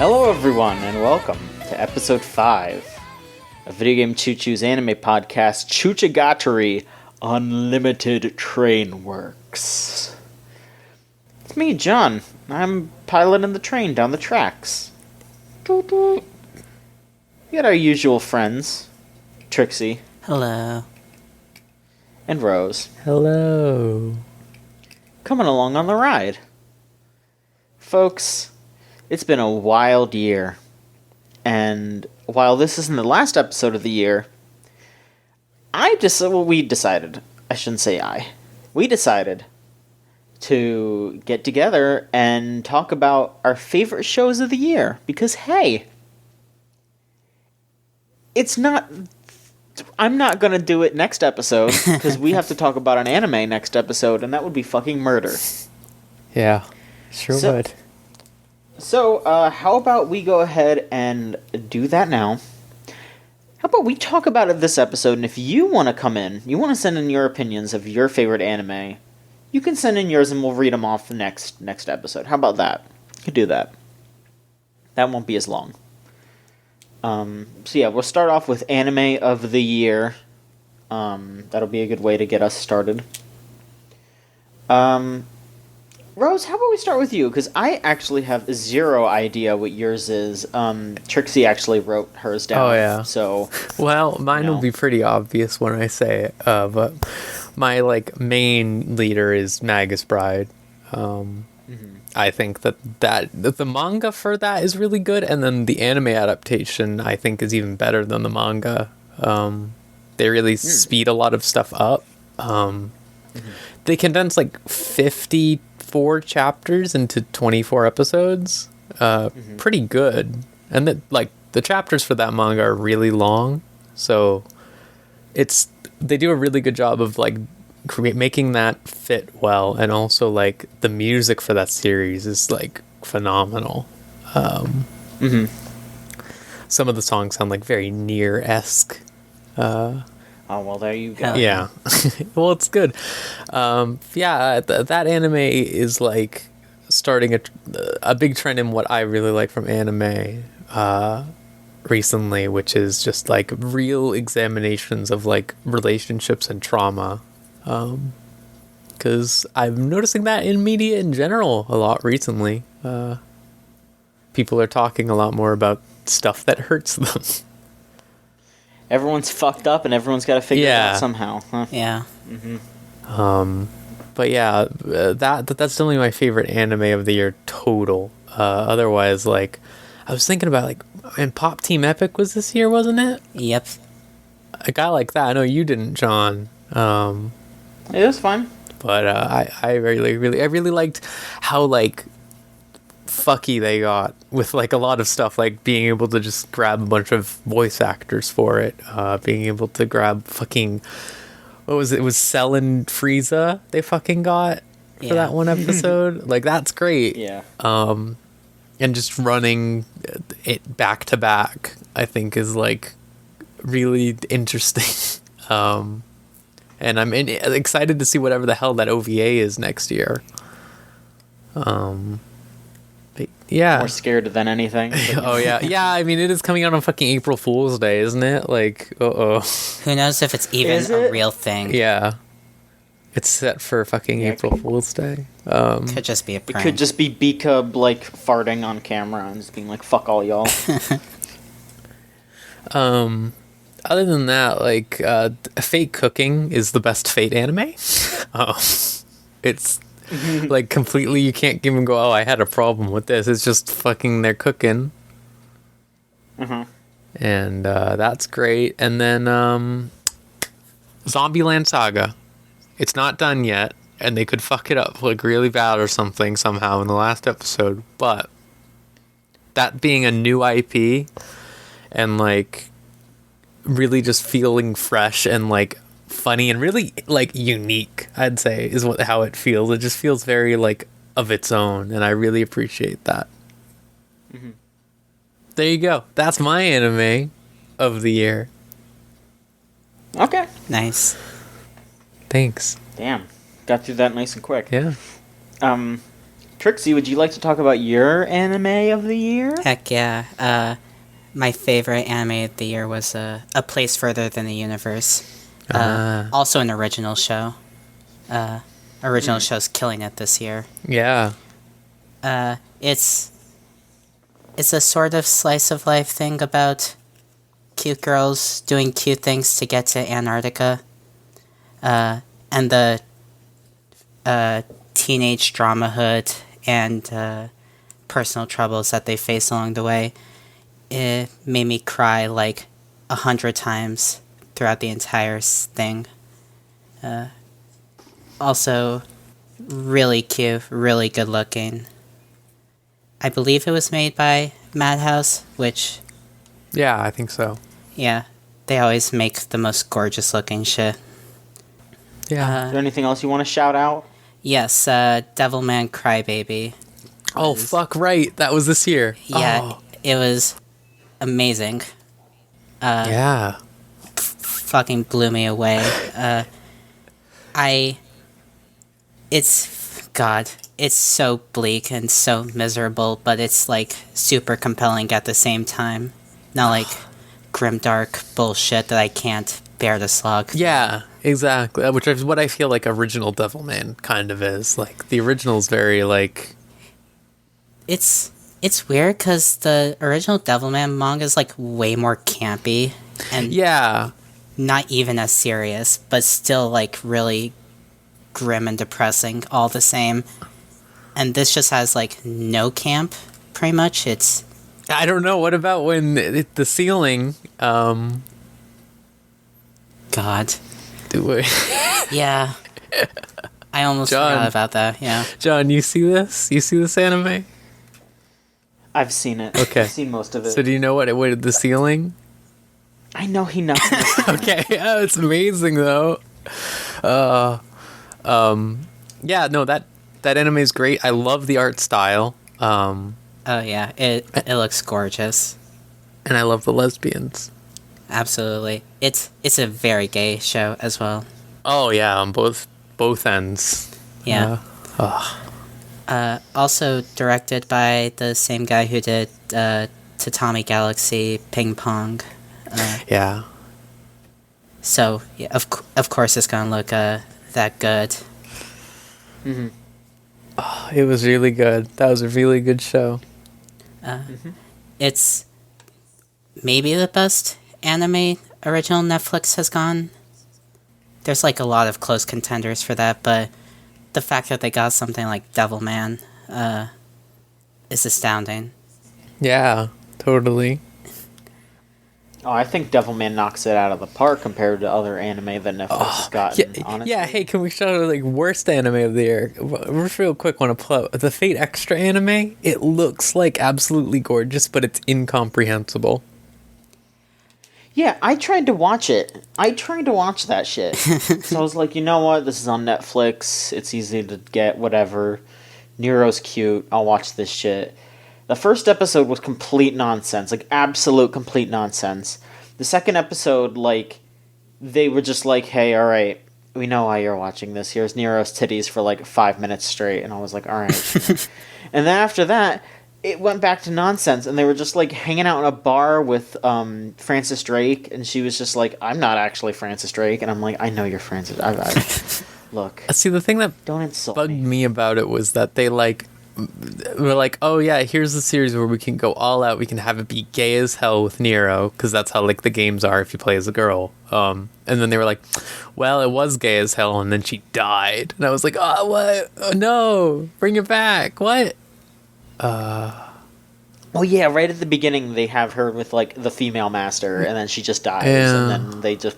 Hello everyone, and welcome to episode 5 of Video Game Choo-Choo's anime podcast, Choochagatari Unlimited Train Works. It's me, John. I'm piloting the train down the tracks. We got our usual friends, Trixie. Hello. And Rose. Hello. Coming along on the ride. Folks, it's been a wild year, and while this isn't the last episode of the year, we decided to get together and talk about our favorite shows of the year, because hey, I'm not gonna do it next episode, because we have to talk about an anime next episode, and that would be fucking murder. Yeah, sure would. So, how about we go ahead and do that now? How about we talk about it this episode, and if you want to come in, you want to send in your opinions of your favorite anime, you can send in yours and we'll read them off the next episode. How about that? You could do that. That won't be as long. So yeah, we'll start off with anime of the year. That'll be a good way to get us started. Rose, how about we start with you? Because I actually have zero idea what yours is. Trixie actually wrote hers down. Oh, yeah. So, well, mine will be pretty obvious when I say it. But my main leader is Magus Bride. I think that the manga for that is really good, and then the anime adaptation I think is even better than the manga. They really speed a lot of stuff up. They condense 54 chapters into 24 episodes. Pretty good. And the chapters for that manga are really long, so they do a really good job of making that fit well, and also the music for that series is phenomenal. Some of the songs sound very Nier-esque. Oh, well, there you go. Yeah. Well, it's good. That anime is starting a big trend in what I really like from anime recently, which is just real examinations of relationships and trauma. Because I'm noticing that in media in general a lot recently. People are talking a lot more about stuff that hurts them. Everyone's fucked up, and everyone's got to figure it out somehow. Huh? Yeah. But yeah, that's definitely my favorite anime of the year total. Otherwise, I was thinking about and Pop Team Epic was this year, wasn't it? Yep. A guy like that. I know you didn't, John. It was fun. But I really liked how fucky they got with a lot of stuff, being able to just grab a bunch of voice actors for it, being able to grab fucking, what was it was Cell and Frieza they fucking got for that one episode. That's great. Yeah. And just running it back to back I think is really interesting. And I'm excited to see whatever the hell that OVA is next year. But yeah. More scared than anything. Oh, yeah. Yeah, I mean, it is coming out on fucking April Fool's Day, isn't it? Who knows if it's even a real thing? Yeah. It's set for fucking April Fool's Day. Could just be a prank. It could just be Bika, farting on camera and just being fuck all y'all. Other than that, Fate Cooking is the best Fate anime. It's completely, you can't even go, oh, I had a problem with this. It's just fucking they're cooking. And that's great. And then Zombie Land Saga. It's not done yet, and they could fuck it up really bad or something somehow in the last episode. But that being a new IP and really just feeling fresh and funny and really unique, I'd say, is how it feels. It just feels very of its own, and I really appreciate that. There you go. That's my anime of the year. Okay. Nice. Thanks. Damn. Got through that nice and quick. Yeah. Trixie, would you like to talk about your anime of the year? Heck yeah. My favorite anime of the year was A Place Further Than the Universe. Also an original show. Original show's killing it this year. Yeah. It's a sort of slice of life thing about cute girls doing cute things to get to Antarctica. And the teenage dramahood and personal troubles that they face along the way. It made me cry like 100 times throughout the entire thing. Also, really cute, really good looking. I believe it was made by Madhouse, which... Yeah, I think so. Yeah, they always make the most gorgeous looking shit. Yeah. Is there anything else you want to shout out? Yes, Devilman Crybaby. Oh, fuck right. That was this year. Yeah, It was amazing. Yeah. Fucking blew me away. It's so bleak and so miserable, but it's like super compelling at the same time. Not like grimdark bullshit that I can't bear to slog. Yeah, exactly. Which is what I feel like original Devilman kind of is. Like, the original's very, like... It's weird because the original Devilman manga is like way more campy and Yeah. not even as serious, but still like really grim and depressing all the same. And this just has like no camp, pretty much. It's... I don't know. What about when the ceiling... God. Yeah. I almost forgot about that, yeah. John, you see this? You see this anime? I've seen it. Okay. I've seen most of it. So do you know what the ceiling? I know he knows. Okay, yeah, it's amazing though. Yeah, no, that anime is great. I love the art style. Oh yeah, it looks gorgeous. And I love the lesbians. Absolutely. It's a very gay show as well. Oh yeah, on both ends. Yeah. Also directed by the same guy who did Tatami Galaxy Ping Pong. Yeah. So, yeah, of course it's gonna look that good. Mm-hmm. Oh, it was really good. That was a really good show. It's maybe the best anime original Netflix has gone. There's like a lot of close contenders for that, but the fact that they got something like Devilman is astounding. Yeah, totally. Oh, I think Devilman knocks it out of the park compared to other anime that Netflix has gotten, honestly. Yeah, hey, can we shout out like worst anime of the year? Real quick, want to pull out the Fate Extra anime. It looks like absolutely gorgeous, but it's incomprehensible. Yeah, I tried to watch it. I tried to watch that shit. So I was like, you know what? This is on Netflix. It's easy to get, whatever. Nero's cute. I'll watch this shit. The first episode was complete nonsense. Like, absolute complete nonsense. The second episode, like, they were just like, hey, alright, we know why you're watching this. Here's Nero's titties for, like, 5 minutes straight. And I was like, alright. And then after that, it went back to nonsense, and they were just like hanging out in a bar with Francis Drake, and she was just like, I'm not actually Francis Drake, and I'm like, I know you're Francis. Look. See, the thing that don't insult bugged me about it was that they like were like, oh yeah, here's a series where we can go all out, we can have it be gay as hell with Nero, because that's how like the games are if you play as a girl. And then they were like, well, it was gay as hell, and then she died, and I was like, oh what? Oh, no, bring it back. What? Oh yeah, right at the beginning they have her with like the female master, and then she just dies, and then they just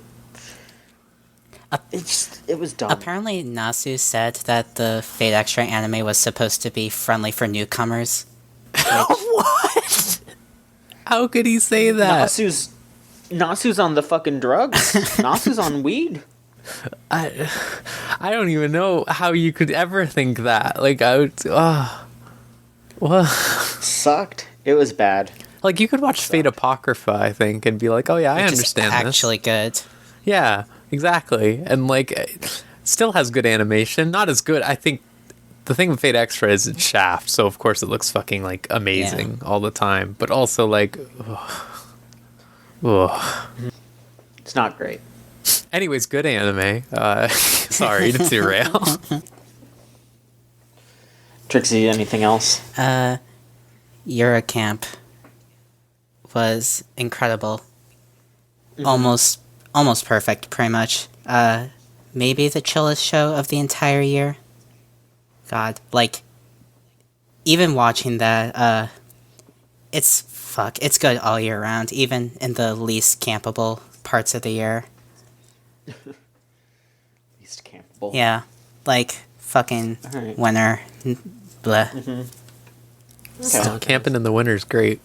it was dumb. Apparently Nasu said that the Fate Extra anime was supposed to be friendly for newcomers. What? How could he say that? Nasu's on the fucking drugs. Nasu's on weed. I don't even know how you could ever think that. Like, I would... What? Sucked. It was bad. Like, you could watch Fate Apocrypha, I think, and be like, oh yeah, I understand this. Actually good. Yeah, exactly. And, like, it still has good animation. Not as good. I think the thing with Fate Extra is it's Shaft, so of course it looks fucking like amazing all the time, but also like, ugh. It's not great. Anyways, good anime. Sorry to derail. Trixie, anything else? Yuru Camp was incredible. Almost perfect, pretty much. Maybe the chillest show of the entire year. God, like, even watching that, it's good all year round, even in the least campable parts of the year. Least campable. Yeah, like, fucking Right. winter, bleh. Still camping in the winter is great.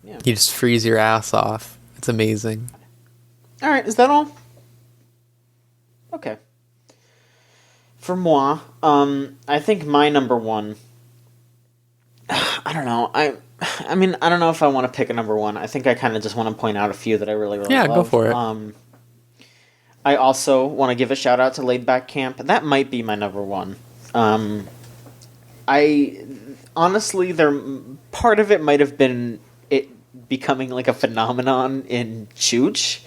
Yeah. You just freeze your ass off. It's amazing. All right, is that all? Okay. For moi, I think my number one. I don't know. I mean, I don't know if I want to pick a number one. I think I kind of just want to point out a few that I really love. Go for it. I also want to give a shout out to Laid Back Camp. That might be my number one. I honestly, part of it might have been it becoming like a phenomenon in Chooch.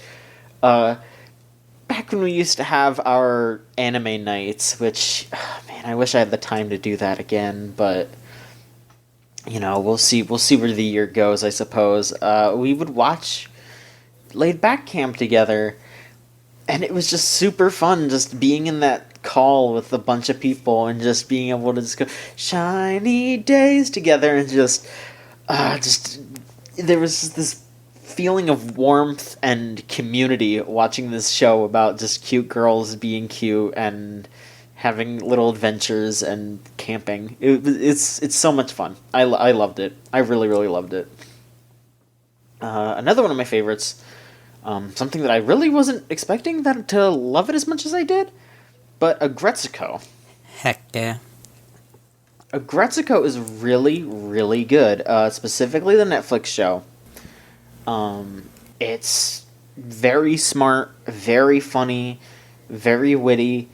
Back when we used to have our anime nights, which, man, I wish I had the time to do that again, but you know, we'll see where the year goes, I suppose. We would watch Laid Back Camp together, and it was just super fun just being in that call with a bunch of people and just being able to just go shiny days together and just there was just this feeling of warmth and community watching this show about just cute girls being cute and having little adventures and camping. It's so much fun. I loved it. I really, really loved it. Another one of my favorites, something that I really wasn't expecting to love it as much as I did, but Agretsuko. Heck yeah. Agretsuko is really, really good. Specifically the Netflix show. It's very smart, very funny, very witty,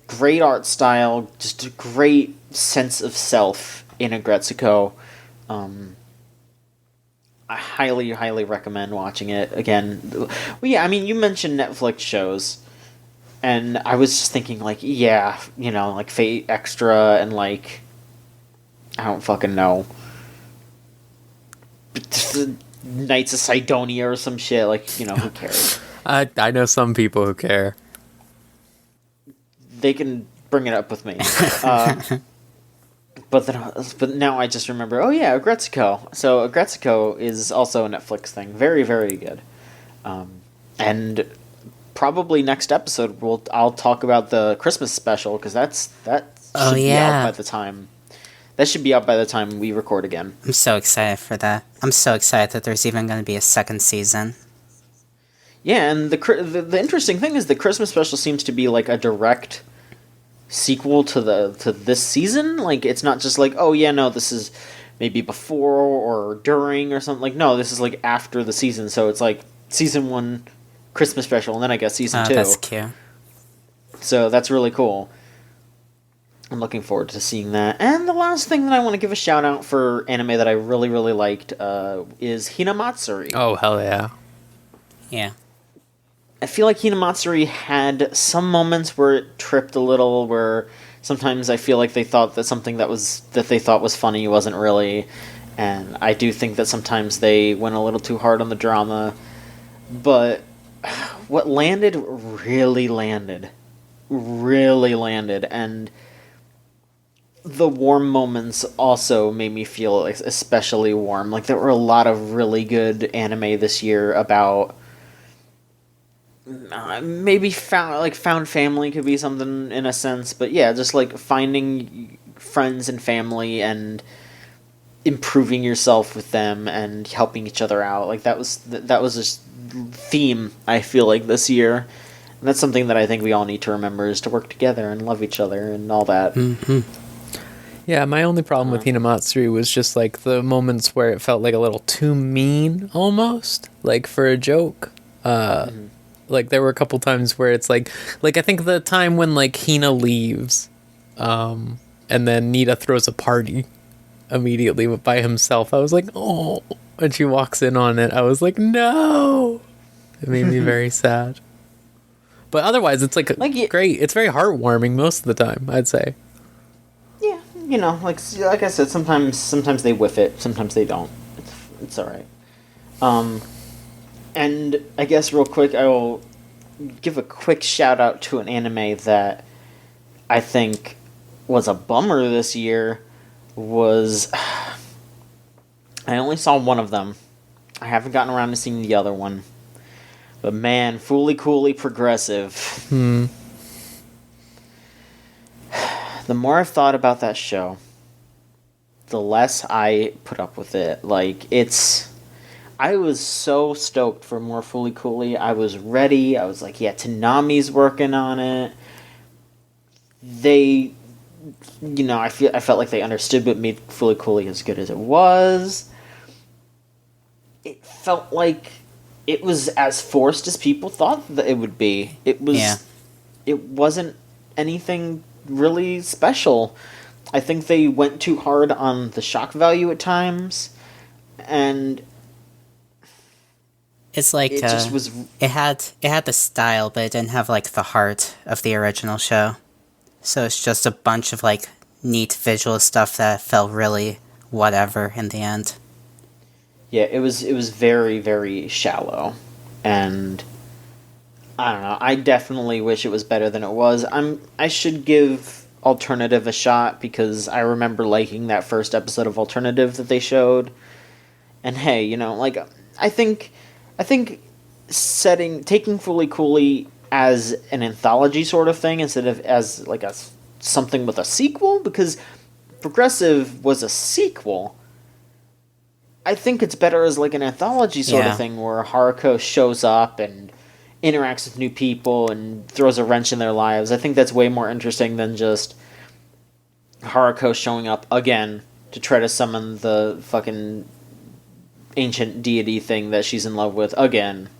great art style, just a great sense of self in Agretsuko. I highly, highly recommend watching it. Again, well, yeah, I mean, you mentioned Netflix shows, and I was just thinking, like, yeah, you know, like Fate Extra and, like, I don't fucking know. Knights of Sidonia or some shit, like, you know, who cares? I know some people who care. They can bring it up with me. But now I just remember, oh yeah, Agretsuko. So Agretsuko is also a Netflix thing. Very, very good. And probably next episode I'll talk about the Christmas special, because that should be out by the time. That should be out by the time we record again. I'm so excited for that. I'm so excited that there's even going to be a second season. Yeah, and the interesting thing is the Christmas special seems to be like a direct sequel to this season. Like, it's not just like, oh yeah, no, this is maybe before or during or something. Like, no, this is like after the season. So it's like season 1 Christmas special, and then I guess season 2. That's cute. So that's really cool. I'm looking forward to seeing that. And the last thing that I want to give a shout out for anime that I really, really liked is Hinamatsuri. Oh, hell yeah. Yeah. I feel like Hinamatsuri had some moments where it tripped a little, where sometimes I feel like they thought that something that they thought was funny wasn't really, and I do think that sometimes they went a little too hard on the drama, but what landed, and the warm moments also made me feel especially warm. Like, there were a lot of really good anime this year about maybe found family could be something in a sense, but yeah, just like finding friends and family and improving yourself with them and helping each other out. Like, that was just theme, I feel like, this year. And that's something that I think we all need to remember, is to work together and love each other and all that. Mm-hmm. Yeah, my only problem with Hinamatsuri was just like the moments where it felt like a little too mean, almost, like for a joke. Like, there were a couple times where it's like I think the time when like Hina leaves And then Nita throws a party immediately by himself. I was like, oh. When she walks in on it, I was like, no. It made me very sad. But otherwise, it's like great. It's very heartwarming most of the time, I'd say. Yeah, like I said, sometimes they whiff it, sometimes they don't. It's all right. And I guess real quick, I will give a quick shout out to an anime that I think was a bummer this year. I only saw one of them. I haven't gotten around to seeing the other one. But man, Fooly Coolly Progressive. The more I've thought about that show, the less I put up with it. I was so stoked for more Fooly Coolly. I was ready. I was like, yeah, Tanami's working on it. I felt like they understood what made Fooly Coolly as good as it was. It felt like it was as forced as people thought that it would be. It wasn't anything really special. I think they went too hard on the shock value at times, and it's like it just was. It had the style, but it didn't have like the heart of the original show. So it's just a bunch of like neat visual stuff that felt really whatever in the end. Yeah, it was very, very shallow, and I don't know. I definitely wish it was better than it was. I should give Alternative a shot because I remember liking that first episode of Alternative that they showed. And hey, I think taking Fooly Coolly as an anthology sort of thing instead of as like something with a sequel, because Progressive was a sequel. I think it's better as like an anthology sort of thing where Haruko shows up and interacts with new people and throws a wrench in their lives. I think that's way more interesting than just Haruko showing up again to try to summon the fucking ancient deity thing that she's in love with again.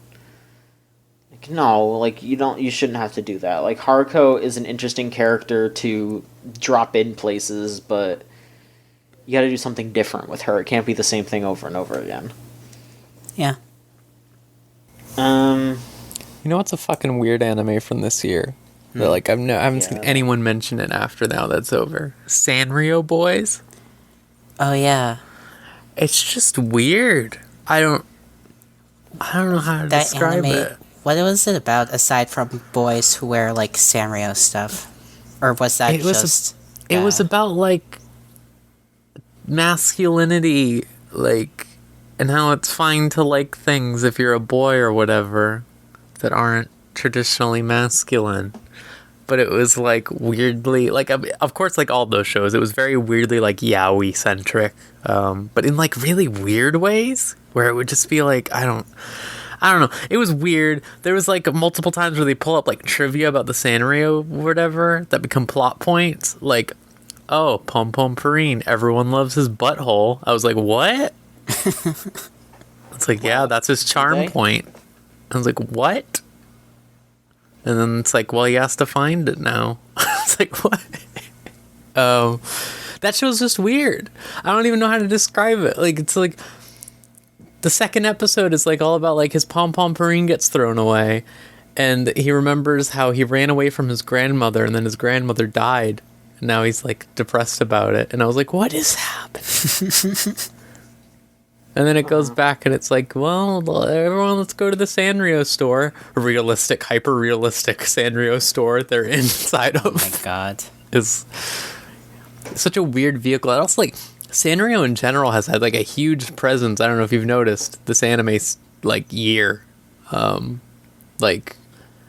Like, no, you shouldn't have to do that. Like, Haruko is an interesting character to drop in places, but you gotta do something different with her. It can't be the same thing over and over again. Yeah. You know what's a fucking weird anime from this year? That I haven't seen anyone mention it after now that's over. Sanrio Boys? Oh yeah. It's just weird. I don't know how to describe it. What was it about aside from boys who wear like Sanrio stuff? Or was that it was about like masculinity, and how it's fine to like things if you're a boy or whatever that aren't traditionally masculine. But it was like weirdly, of course, like all those shows, it was very weirdly like yaoi centric, but in like really weird ways where it would just be like, I don't know. It was weird. There was like multiple times where they pull up like trivia about the Sanrio or whatever that become plot points, like, oh, Pom Pom Purine, everyone loves his butthole. I was like, what? It's like, yeah, that's his charm point. I was like, what? And then it's like, well, he has to find it now. It's like, what? That show's just weird. I don't even know how to describe it. Like, it's like, the second episode is like all about like his Pom Pom Purine gets thrown away, and he remembers how he ran away from his grandmother, and then his grandmother died. Now he's like depressed about it, and I was like, what is happening? And then it goes back and it's like, well, everyone, let's go to the Sanrio store. A realistic, hyper realistic Sanrio store they're inside of. Oh my god. Is such a weird vehicle. And also, like, Sanrio in general has had like a huge presence. I don't know if you've noticed this anime like year. Like,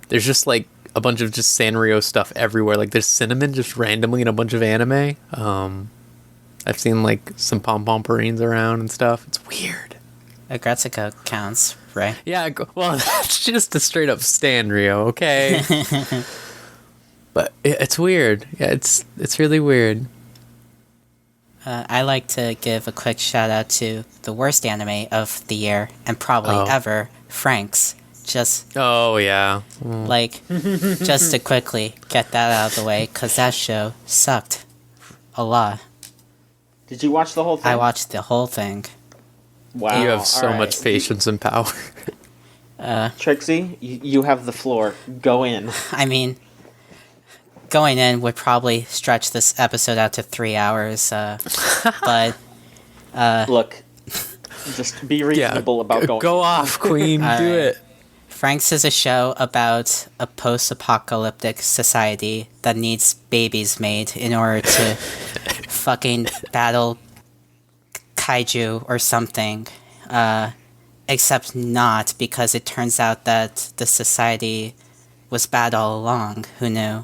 there's just like a bunch of just Sanrio stuff everywhere. Like, there's cinnamon just randomly in a bunch of anime. I've seen like some Pom Pom Purines around and stuff. It's weird. Agretsuko counts, right? Yeah, well, that's just a straight up Sanrio, okay? But it's weird. Yeah, it's really weird. I like to give a quick shout out to the worst anime of the year and probably ever, Frank's Just Oh yeah. like, just to quickly get that out of the way, because that show sucked a lot. Did you watch the whole thing? I watched the whole thing. Wow. You have so all much right. patience and power. Trixie, you have the floor. Go in. I mean, going in would probably stretch this episode out to 3 hours, but Look, just be reasonable about going. Go off, Queen. Do Alright. it. Franks is a show about a post-apocalyptic society that needs babies made in order to fucking battle kaiju or something. Except not, because it turns out that the society was bad all along. Who knew?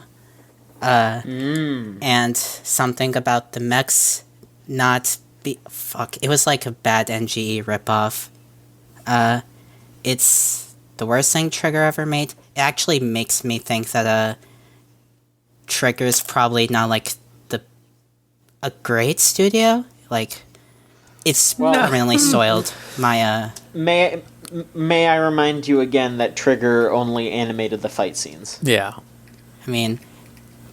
And something about the mechs not be... Fuck, it was like a bad NGE ripoff. It's the worst thing Trigger ever made. It actually makes me think that Trigger's probably not like a great studio. Like, it's permanently soiled my May I remind you again that Trigger only animated the fight scenes. Yeah. I mean,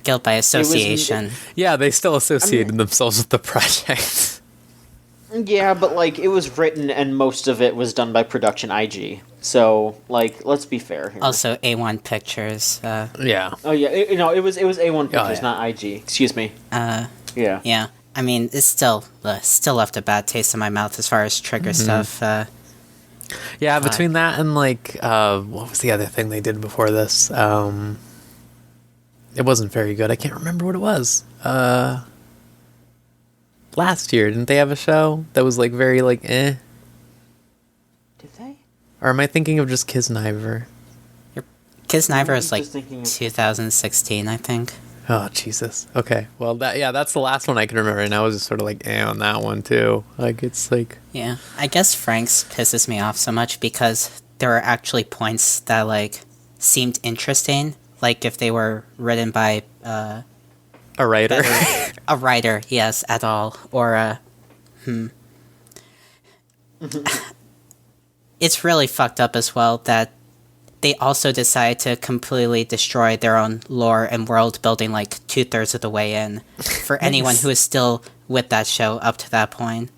guilt by association. Yeah, they still associated themselves with the project. Yeah, but like it was written and most of it was done by Production IG. So like, let's be fair here. Also, A1 Pictures. Yeah. Oh yeah, it was A1 Pictures, yeah. not IG. Excuse me. Yeah. Yeah. I mean, it's still left a bad taste in my mouth as far as Trigger stuff. Yeah, between that and like, what was the other thing they did before this? It wasn't very good. I can't remember what it was. Last year, didn't they have a show that was like very like eh? Did they? Or am I thinking of just Kisniver? Kisniver is just like thinking of- 2016, I think. Oh Jesus. Okay. Well, that's the last one I can remember, and I was just sort of like eh on that one too. Like it's like Yeah. I guess Franks pisses me off so much because there are actually points that like seemed interesting, like if they were written by a writer. a writer, yes, at all, or It's really fucked up as well that they also decide to completely destroy their own lore and world building like 2/3 of the way in for anyone who is still with that show up to that point.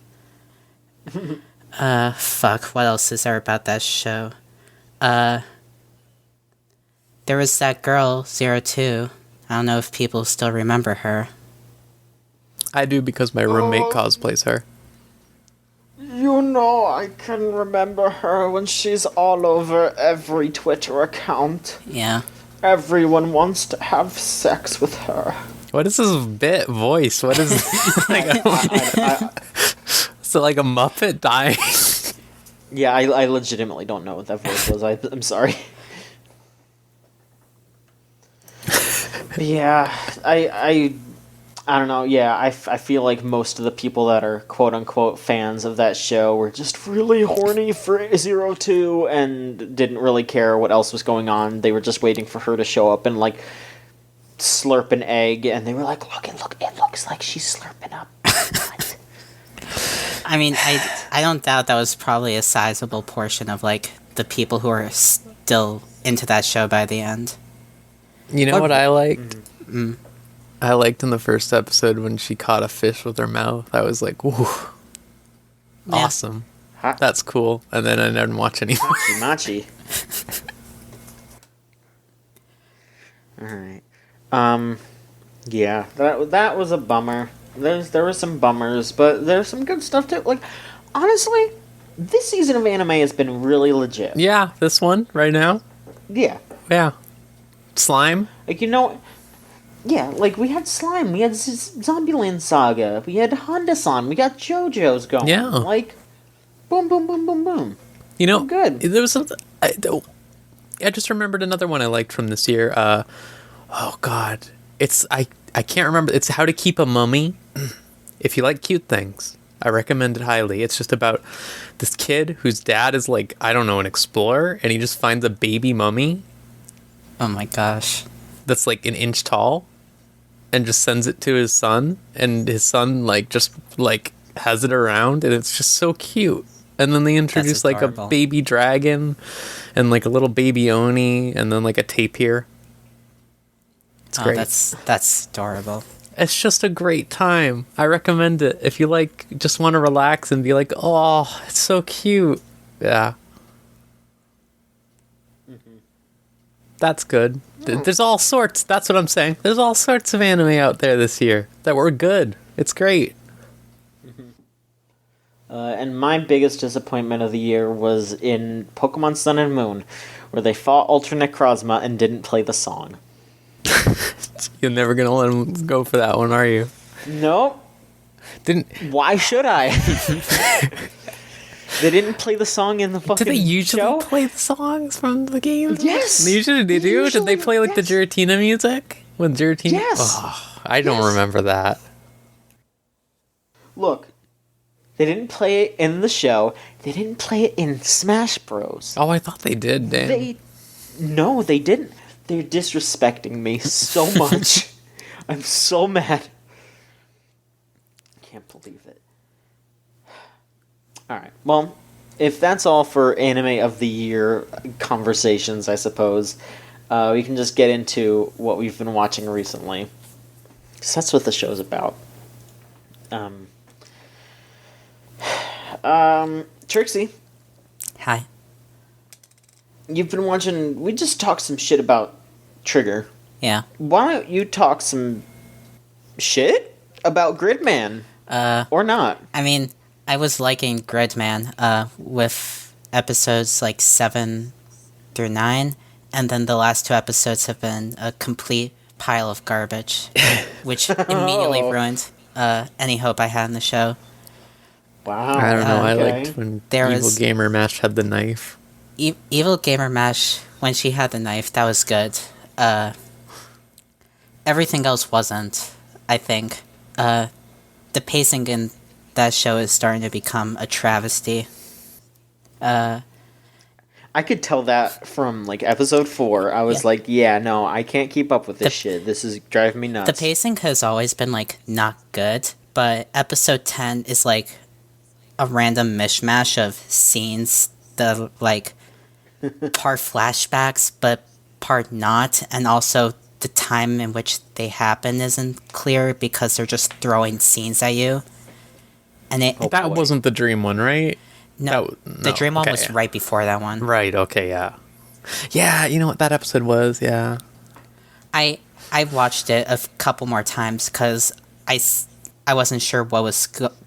Fuck, what else is there about that show? There was that girl, 02. I don't know if people still remember her. I do because my roommate cosplays her. You know, I can remember her when she's all over every Twitter account. Yeah. Everyone wants to have sex with her. What is this bit voice? What is like? Is it like a Muppet dying? Yeah, I legitimately don't know what that voice was. I'm sorry. But yeah, I don't know. Yeah, I feel like most of the people that are quote unquote fans of that show were just really horny for 02 and didn't really care what else was going on. They were just waiting for her to show up and like slurp an egg, and they were like, "Look, it looks like she's slurping up." What? I mean, I don't doubt that was probably a sizable portion of like the people who are still into that show by the end. You know what I liked? I liked in the first episode when she caught a fish with her mouth. I was like, "Woo, awesome! Ha- That's cool." And then I didn't watch anymore. Machi. All right. Yeah, that was a bummer. There were some bummers, but there's some good stuff too. Like, honestly, this season of anime has been really legit. Yeah, this one right now. Yeah. Yeah, slime. Like, you know, yeah, like we had Slime, we had Zombie Land Saga, we had Honda-san, we got JoJo's going. Yeah. Like, boom, boom, boom, boom, boom. You know, Good. There was something. I just remembered another one I liked from this year. Oh God, it's I can't remember. It's How to Keep a Mummy. If you like cute things, I recommend it highly. It's just about this kid whose dad is like, I don't know, an explorer, and he just finds a baby mummy Oh my gosh. that's like an inch tall, and just sends it to his son, and his son like just like has it around, and it's just so cute. And then they introduced like a adorable. baby dragon and like a little baby Oni and then like a tapir. It's great. That's adorable. It's just a great time. I recommend it if you like just want to relax and be like, oh, it's so cute. Yeah. That's good. There's all sorts. That's what I'm saying. There's all sorts of anime out there this year that were good. It's great. And my biggest disappointment of the year was in Pokemon Sun and Moon, where they fought Ultra Necrozma and didn't play the song. You're never gonna let them go for that one, are you? Nope. Didn't Why should I? They didn't play the song in the fucking Do they usually show? play the songs from the game? Yes! They usually do. Did they play like the yes. Giratina music? With Giratina? Yes! Oh, I don't Yes. remember that. Look, they didn't play it in the show. They didn't play it in Smash Bros. Oh, I thought they did, Dan. No, they didn't. They're disrespecting me so much. I'm so mad. Can't believe it. Alright, well, if that's all for Anime of the Year conversations, I suppose, we can just get into what we've been watching recently. Because that's what the show's about. Trixie, Hi. you've been watching... We just talked some shit about Trigger. Yeah. Why don't you talk some shit about Gridman? Or not. I mean, I was liking Gridman with episodes like 7 through 9, and then the last 2 episodes have been a complete pile of garbage, which immediately ruined any hope I had in the show. Wow. I don't know. I okay. liked when There Evil was- Gamer Mash had the knife. Evil Gamer Mash, when she had the knife, that was good. Everything else wasn't, I think. The pacing in that show is starting to become a travesty. I could tell that from, like, episode 4. I was Yeah. like, yeah, no, I can't keep up with this shit. This is driving me nuts. The pacing has always been, like, not good, but episode 10 is, like, a random mishmash of scenes that are, like, part flashbacks, but part not, and also the time in which they happen isn't clear because they're just throwing scenes at you. And That wasn't the dream one, right? no, the dream one okay, was yeah. right before that one. Right, okay, yeah. Yeah, you know what that episode was, yeah. I watched it a couple more times because I wasn't sure what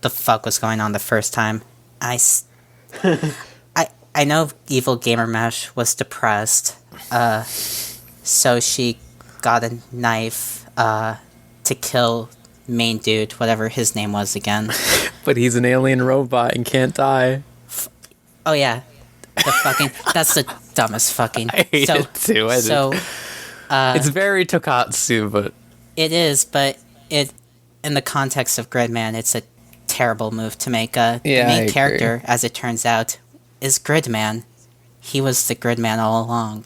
the fuck was going on the first time. I know Evil Gamer Mash was depressed, so she got a knife to kill main dude, whatever his name was again. But he's an alien robot and can't die. Oh yeah, that's the dumbest fucking. I hate it too. It's very Tokatsu, but it is, but in the context of Gridman, it's a terrible move to make. The Yeah, I main agree. character, as it turns out, is Gridman. He was the Gridman all along.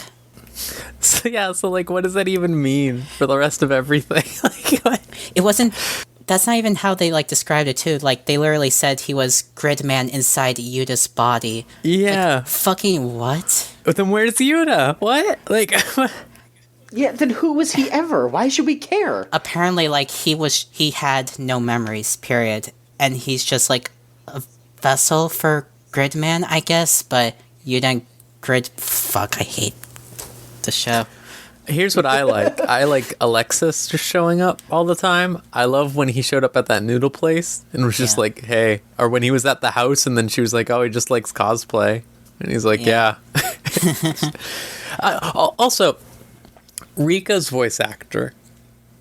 so like, what does that even mean for the rest of everything? Like, what? It wasn't. That's not even how they like described it too. Like they literally said he was Gridman inside Yuda's body. Yeah. Fucking what? But then where's Yuta? What? Like, Yeah, then who was he ever? Why should we care? Apparently, like he had no memories. Period. And he's just like a vessel for Gridman, I guess. But Yuda Grid. Fuck, I hate the show. here's what I like. I like Alexis just showing up all the time. I love when he showed up at that noodle place and was just Yeah. like, hey. Or when he was at the house and then she was like, oh, he just likes cosplay. And he's like, Yeah. Also, Rika's voice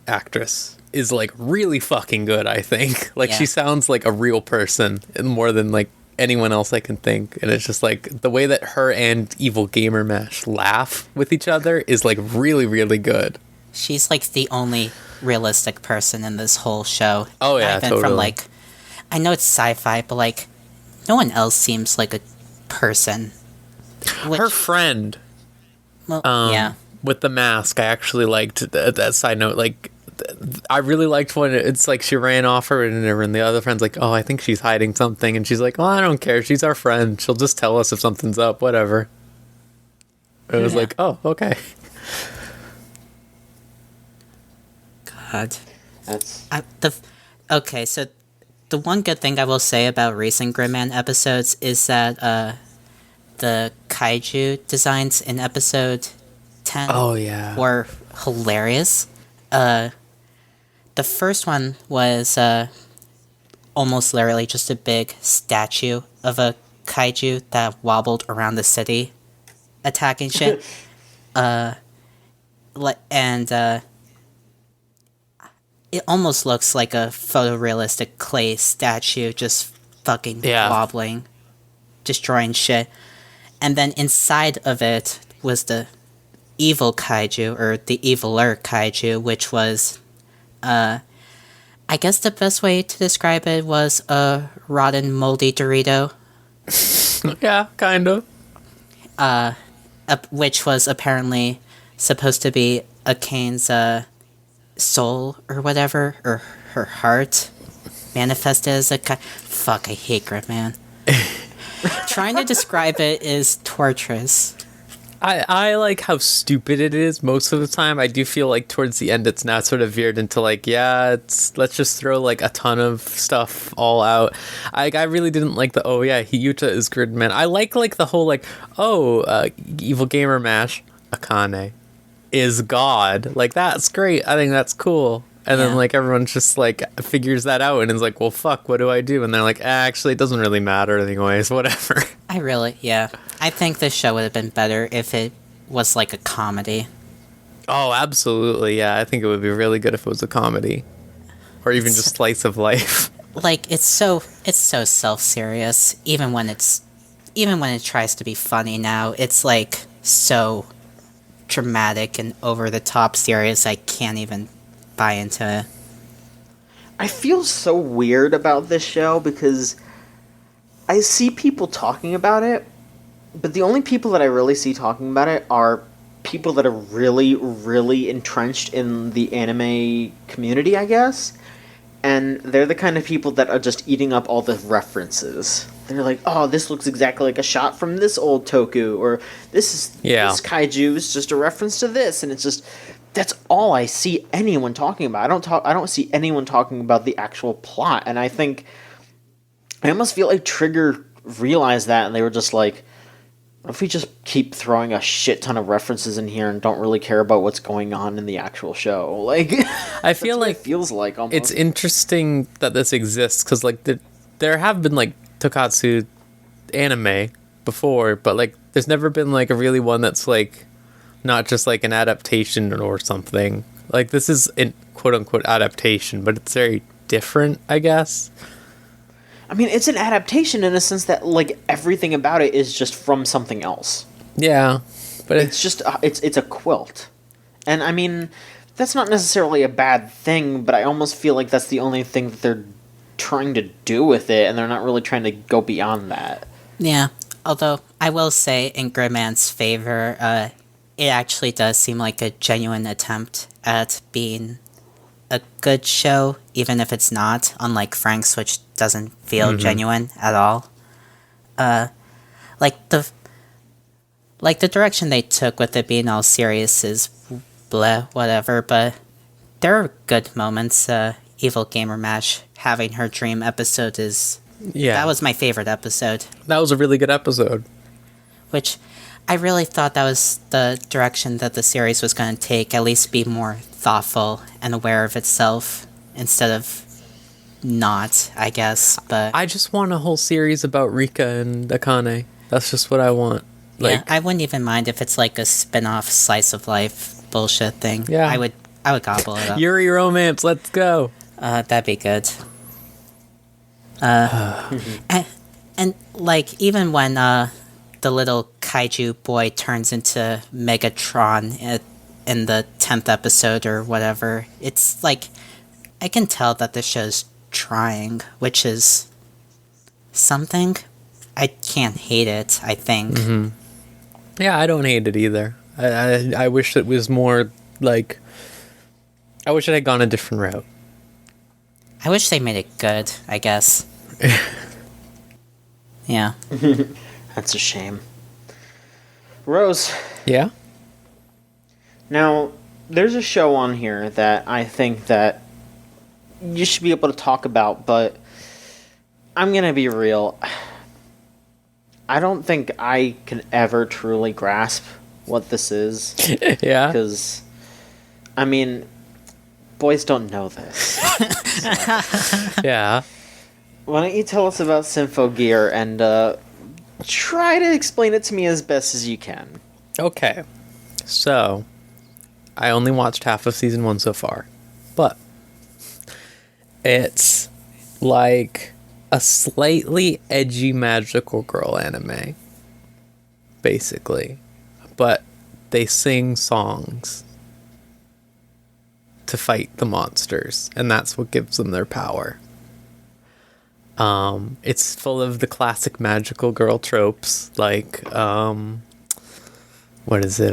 actress is like really fucking good, I think. Like Yeah. she sounds like a real person more than like anyone else I can think. And it's just like the way that her and Evil Gamer Mash laugh with each other is like really, really good. She's like the only realistic person in this whole show. Oh, yeah, Even totally. from like, I know it's sci-fi, but like, no one else seems like a person. Which, Her friend well, um, yeah, with the mask, I actually liked that side note. Like I really liked when it's like she ran off her and the other friend's like, oh, I think she's hiding something. And she's like, well, I don't care. She's our friend. She'll just tell us if something's up, whatever. It was like, oh, okay. God. That's Okay, so the one good thing I will say about recent Gridman episodes is that the kaiju designs in episode 10 were hilarious. The first one was almost literally just a big statue of a kaiju that wobbled around the city, attacking shit. It almost looks like a photorealistic clay statue just fucking wobbling, destroying shit. And then inside of it was the evil kaiju, or the eviler kaiju, which was, I guess the best way to describe it was a rotten, moldy Dorito. Yeah, kind of. Which was apparently supposed to be a Kane's soul or whatever, or her heart manifested as a fuck, I hate Gridman. Trying to describe it is torturous. I like how stupid it is most of the time. I do feel like towards the end it's now sort of veered into like, let's just throw like a ton of stuff all out. I really didn't like the Hiyuta is Gridman. I like the whole like, evil gamer mash Akane is God. Like, that's great. I think that's cool. And then like everyone just like figures that out and is like, well, fuck, what do I do? And they're like, actually, it doesn't really matter anyways, whatever. I think this show would have been better if it was like a comedy. Oh, absolutely, yeah. I think it would be really good if it was a comedy. Or even just slice of life. Like, it's so self-serious, even when it tries to be funny now. It's like so dramatic and over-the-top serious, I can't even buy into it. I feel so weird about this show because I see people talking about it, but the only people that I really see talking about it are people that are really, really entrenched in the anime community, I guess. And they're the kind of people that are just eating up all the references. They're like, oh, this looks exactly like a shot from this old toku, or this kaiju is just a reference to this, and it's just, that's all I see anyone talking about. I don't see anyone talking about the actual plot, and I almost feel like Trigger realized that, and they were just like, what if we just keep throwing a shit ton of references in here and don't really care about what's going on in the actual show? Like, I feel like it feels like almost. It's interesting that this exists because like there have been like Tokatsu anime before, but like there's never been like a really one that's like not just like an adaptation or something. Like, this is an quote unquote adaptation, but it's very different, I guess. I mean, it's an adaptation in a sense that, like, everything about it is just from something else. Yeah, but it's just it's a quilt, and I mean, that's not necessarily a bad thing. But I almost feel like that's the only thing that they're trying to do with it, and they're not really trying to go beyond that. Yeah, although I will say, in Gridman's favor, it actually does seem like a genuine attempt at being a good show, even if it's not, unlike Frank's, which doesn't feel genuine at all. Like the direction they took with it being all serious is bleh, whatever, but there are good moments. Evil Gamer Mash having her dream episode that was my favorite episode. That was a really good episode. Which I really thought that was the direction that the series was going to take, at least be more thoughtful and aware of itself instead of not, I guess. But I just want a whole series about Rika and Akane. That's just what I want. Like, I wouldn't even mind if it's like a spin-off slice of life bullshit thing. Yeah. I would gobble it up. Yuri romance, let's go. That'd be good. And like, even when the little kaiju boy turns into Megatron in the 10th episode or whatever, it's like, I can tell that the show's trying, which is something. I can't hate it, I think. Yeah, I don't hate it either. I wish it was more like I wish it had gone a different route. I wish they made it good, I guess. Yeah. That's a shame. Rose. Yeah? Now, there's a show on here that I think that you should be able to talk about, but I'm gonna be real. I don't think I can ever truly grasp what this is. Yeah? Because, I mean, boys don't know this. Yeah. Why don't you tell us about Symphogear and try to explain it to me as best as you can. Okay. So, I only watched half of season 1 so far. But, it's like a slightly edgy magical girl anime. Basically. But they sing songs to fight the monsters, and that's what gives them their power. It's full of the classic magical girl tropes, like, what is it,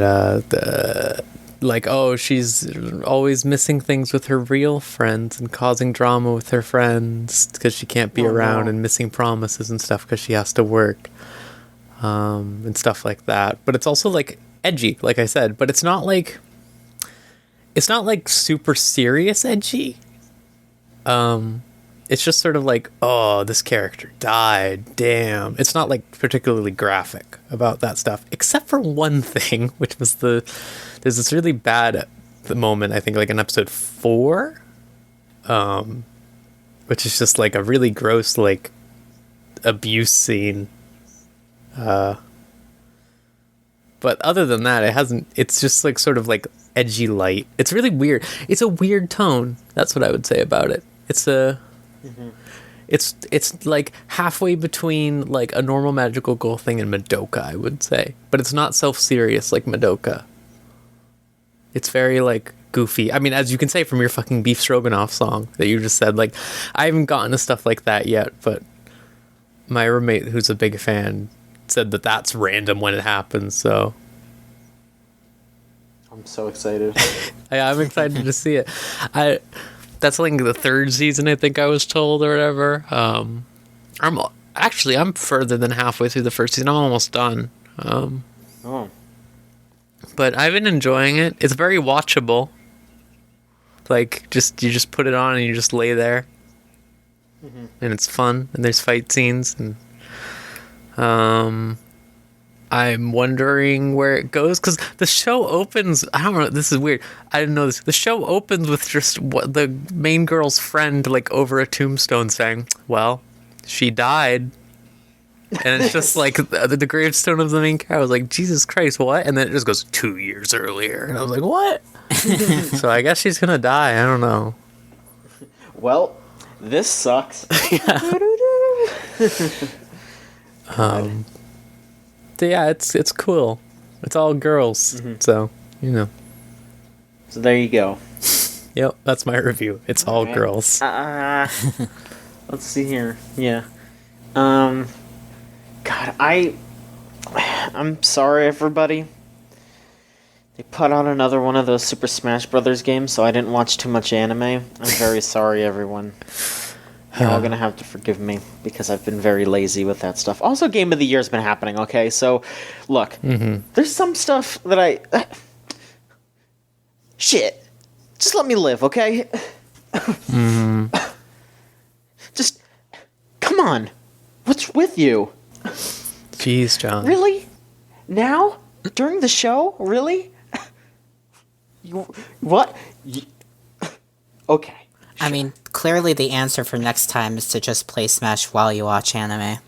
she's always missing things with her real friends and causing drama with her friends because she can't be around, and missing promises and stuff because she has to work, and stuff like that. But it's also, like, edgy, like I said, but it's not like super serious edgy. It's just sort of like, oh, this character died, damn. It's not, like, particularly graphic about that stuff, except for one thing, which was there's this really bad moment, I think, like, in episode 4, which is just, like, a really gross, like, abuse scene. But other than that, it's just, like, sort of, like, edgy light. It's really weird. It's a weird tone. That's what I would say about it. It's like halfway between, like, a normal magical girl thing and Madoka, I would say. But it's not self-serious like Madoka. It's very, like, goofy. I mean, as you can say from your fucking Beef Stroganoff song that you just said, like, I haven't gotten to stuff like that yet, but my roommate, who's a big fan, said that that's random when it happens, so... I'm so excited. I'm excited to see it. That's like the 3rd season, I think I was told, or whatever. I'm further than halfway through the 1st season. I'm almost done. But I've been enjoying it. It's very watchable. Like, you just put it on and you just lay there, and it's fun. And there's fight scenes, and I'm wondering where it goes, because the show opens... I don't know, this is weird. I didn't know this. The show opens with just what the main girl's friend, like, over a tombstone saying, well, she died. And it's just, like, the gravestone of the main character. I was like, Jesus Christ, what? And then it just goes, 2 years earlier. And I was like, what? So I guess she's gonna die. I don't know. Well, this sucks. Yeah, it's cool. It's all girls, so, you know. So there you go. Yep, that's my review. It's all girls. Let's see here. Yeah. God, I'm sorry, everybody. They put out another one of those Super Smash Brothers games, so I didn't watch too much anime. I'm very sorry, everyone. You're all gonna have to forgive me, because I've been very lazy with that stuff. Also, Game of the Year's been happening, okay? So, look, there's some stuff that shit. Just let me live, okay? Just, come on. What's with you? Jeez, John. Really? Now? During the show? Really? What? Okay. I mean, clearly the answer for next time is to just play Smash while you watch anime.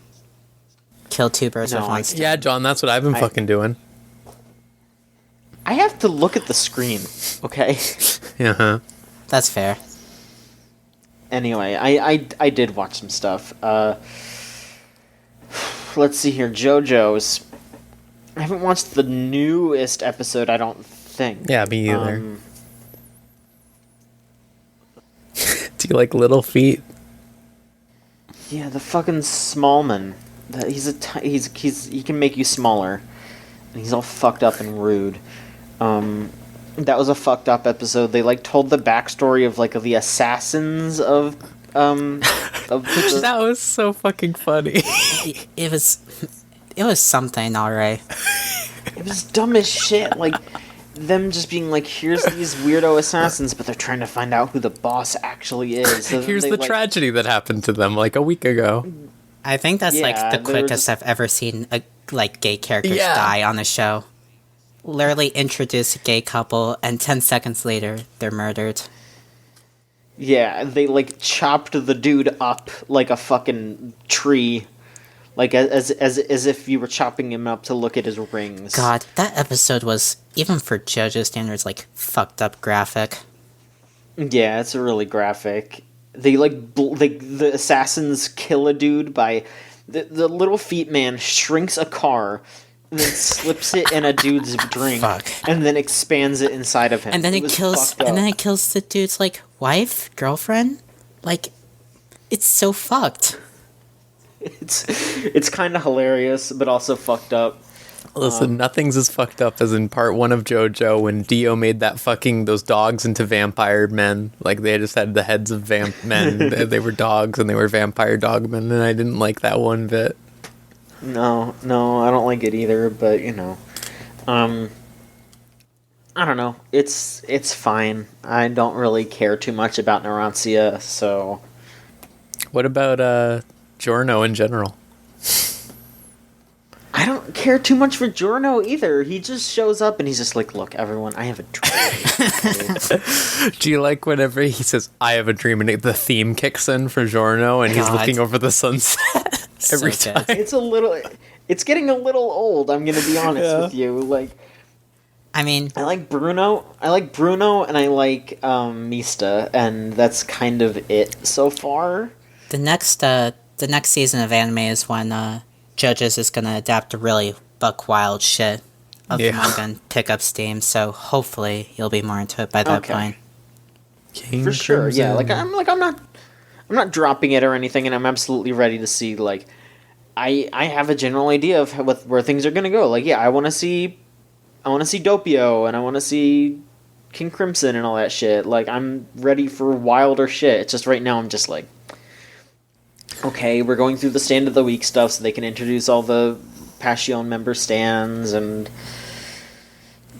Kill 2 birds with one stone. Yeah, John, that's what I've been fucking doing. I have to look at the screen, okay? Uh-huh. That's fair. Anyway, I did watch some stuff. Let's see here. JoJo's. I haven't watched the newest episode, I don't think. Yeah, me either. Do you like Little Feet? Yeah, the fucking small man. He can make you smaller, and he's all fucked up and rude. That was a fucked up episode. They like told the backstory of like the assassins of That was so fucking funny. It was something, alright. It was dumb as shit. Like them just being like, here's these weirdo assassins, but they're trying to find out who the boss actually is. So Here's the tragedy that happened to them like a week ago. I think that's like the quickest I've ever seen gay characters die on a show. Literally introduce a gay couple, and 10 seconds later, they're murdered. Yeah, they like chopped the dude up like a fucking tree, like as if you were chopping him up to look at his rings. God, that episode was, even for JoJo standards, like fucked up graphic. Yeah, it's really graphic. They the assassins kill a dude by the little feet man shrinks a car. And then slips it in a dude's drink, Fuck. And then expands it inside of him. And then it kills the dude's like wife, girlfriend. Like, it's so fucked. It's kind of hilarious, but also fucked up. Listen, nothing's as fucked up as in part 1 of JoJo when Dio made those dogs into vampire men. Like, they just had the heads of men. They were dogs and they were vampire dog men, and I didn't like that one bit. No, I don't like it either, but, I don't know. It's fine. I don't really care too much about Narantia, so... What about, Giorno in general? I don't care too much for Giorno either. He just shows up and he's just like, look, everyone, I have a dream. Do you like whenever he says, I have a dream, and the theme kicks in for Giorno, and he's looking over the sunset every time? It's getting a little old, I'm gonna be honest with you. Like, I mean, I like Bruno, and I like Mista, and that's kind of it so far. the next season of anime is when JoJo's is gonna adapt the really buck wild shit of the manga and pick up steam. So hopefully you'll be more into it by that point. King For sure, Crimson. yeah. I'm not dropping it or anything, and I'm absolutely ready to see. Like, I have a general idea of where things are gonna go. Like, yeah, I want to see Doppio, and I want to see King Crimson and all that shit. Like, I'm ready for wilder shit. It's just right now I'm just like, okay, we're going through the stand of the week stuff so they can introduce all the Passion member stands, and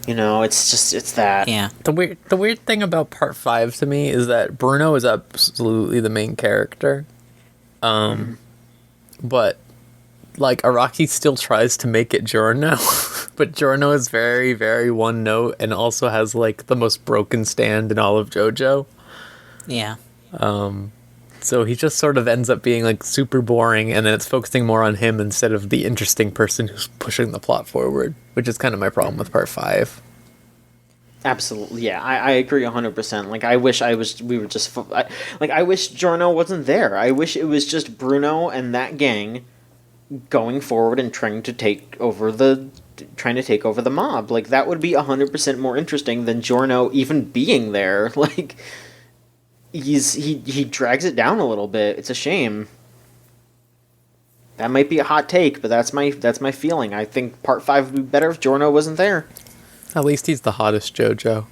it's that. Yeah. The weird thing about part 5 to me is that Bruno is absolutely the main character. But like Araki still tries to make it Giorno, but Giorno is very, very one note and also has like the most broken stand in all of JoJo. Yeah. So he just sort of ends up being like super boring, and then it's focusing more on him instead of the interesting person who's pushing the plot forward, which is kind of my problem with part 5. Absolutely, yeah, I agree 100%. Like, I wish I wish Giorno wasn't there. I wish it was just Bruno and that gang going forward and trying to take over the mob. Like, that would be 100% more interesting than Giorno even being there. Like, he drags it down a little bit. It's a shame. That might be a hot take, but that's my feeling. I think part 5 would be better if Giorno wasn't there. At least he's the hottest JoJo.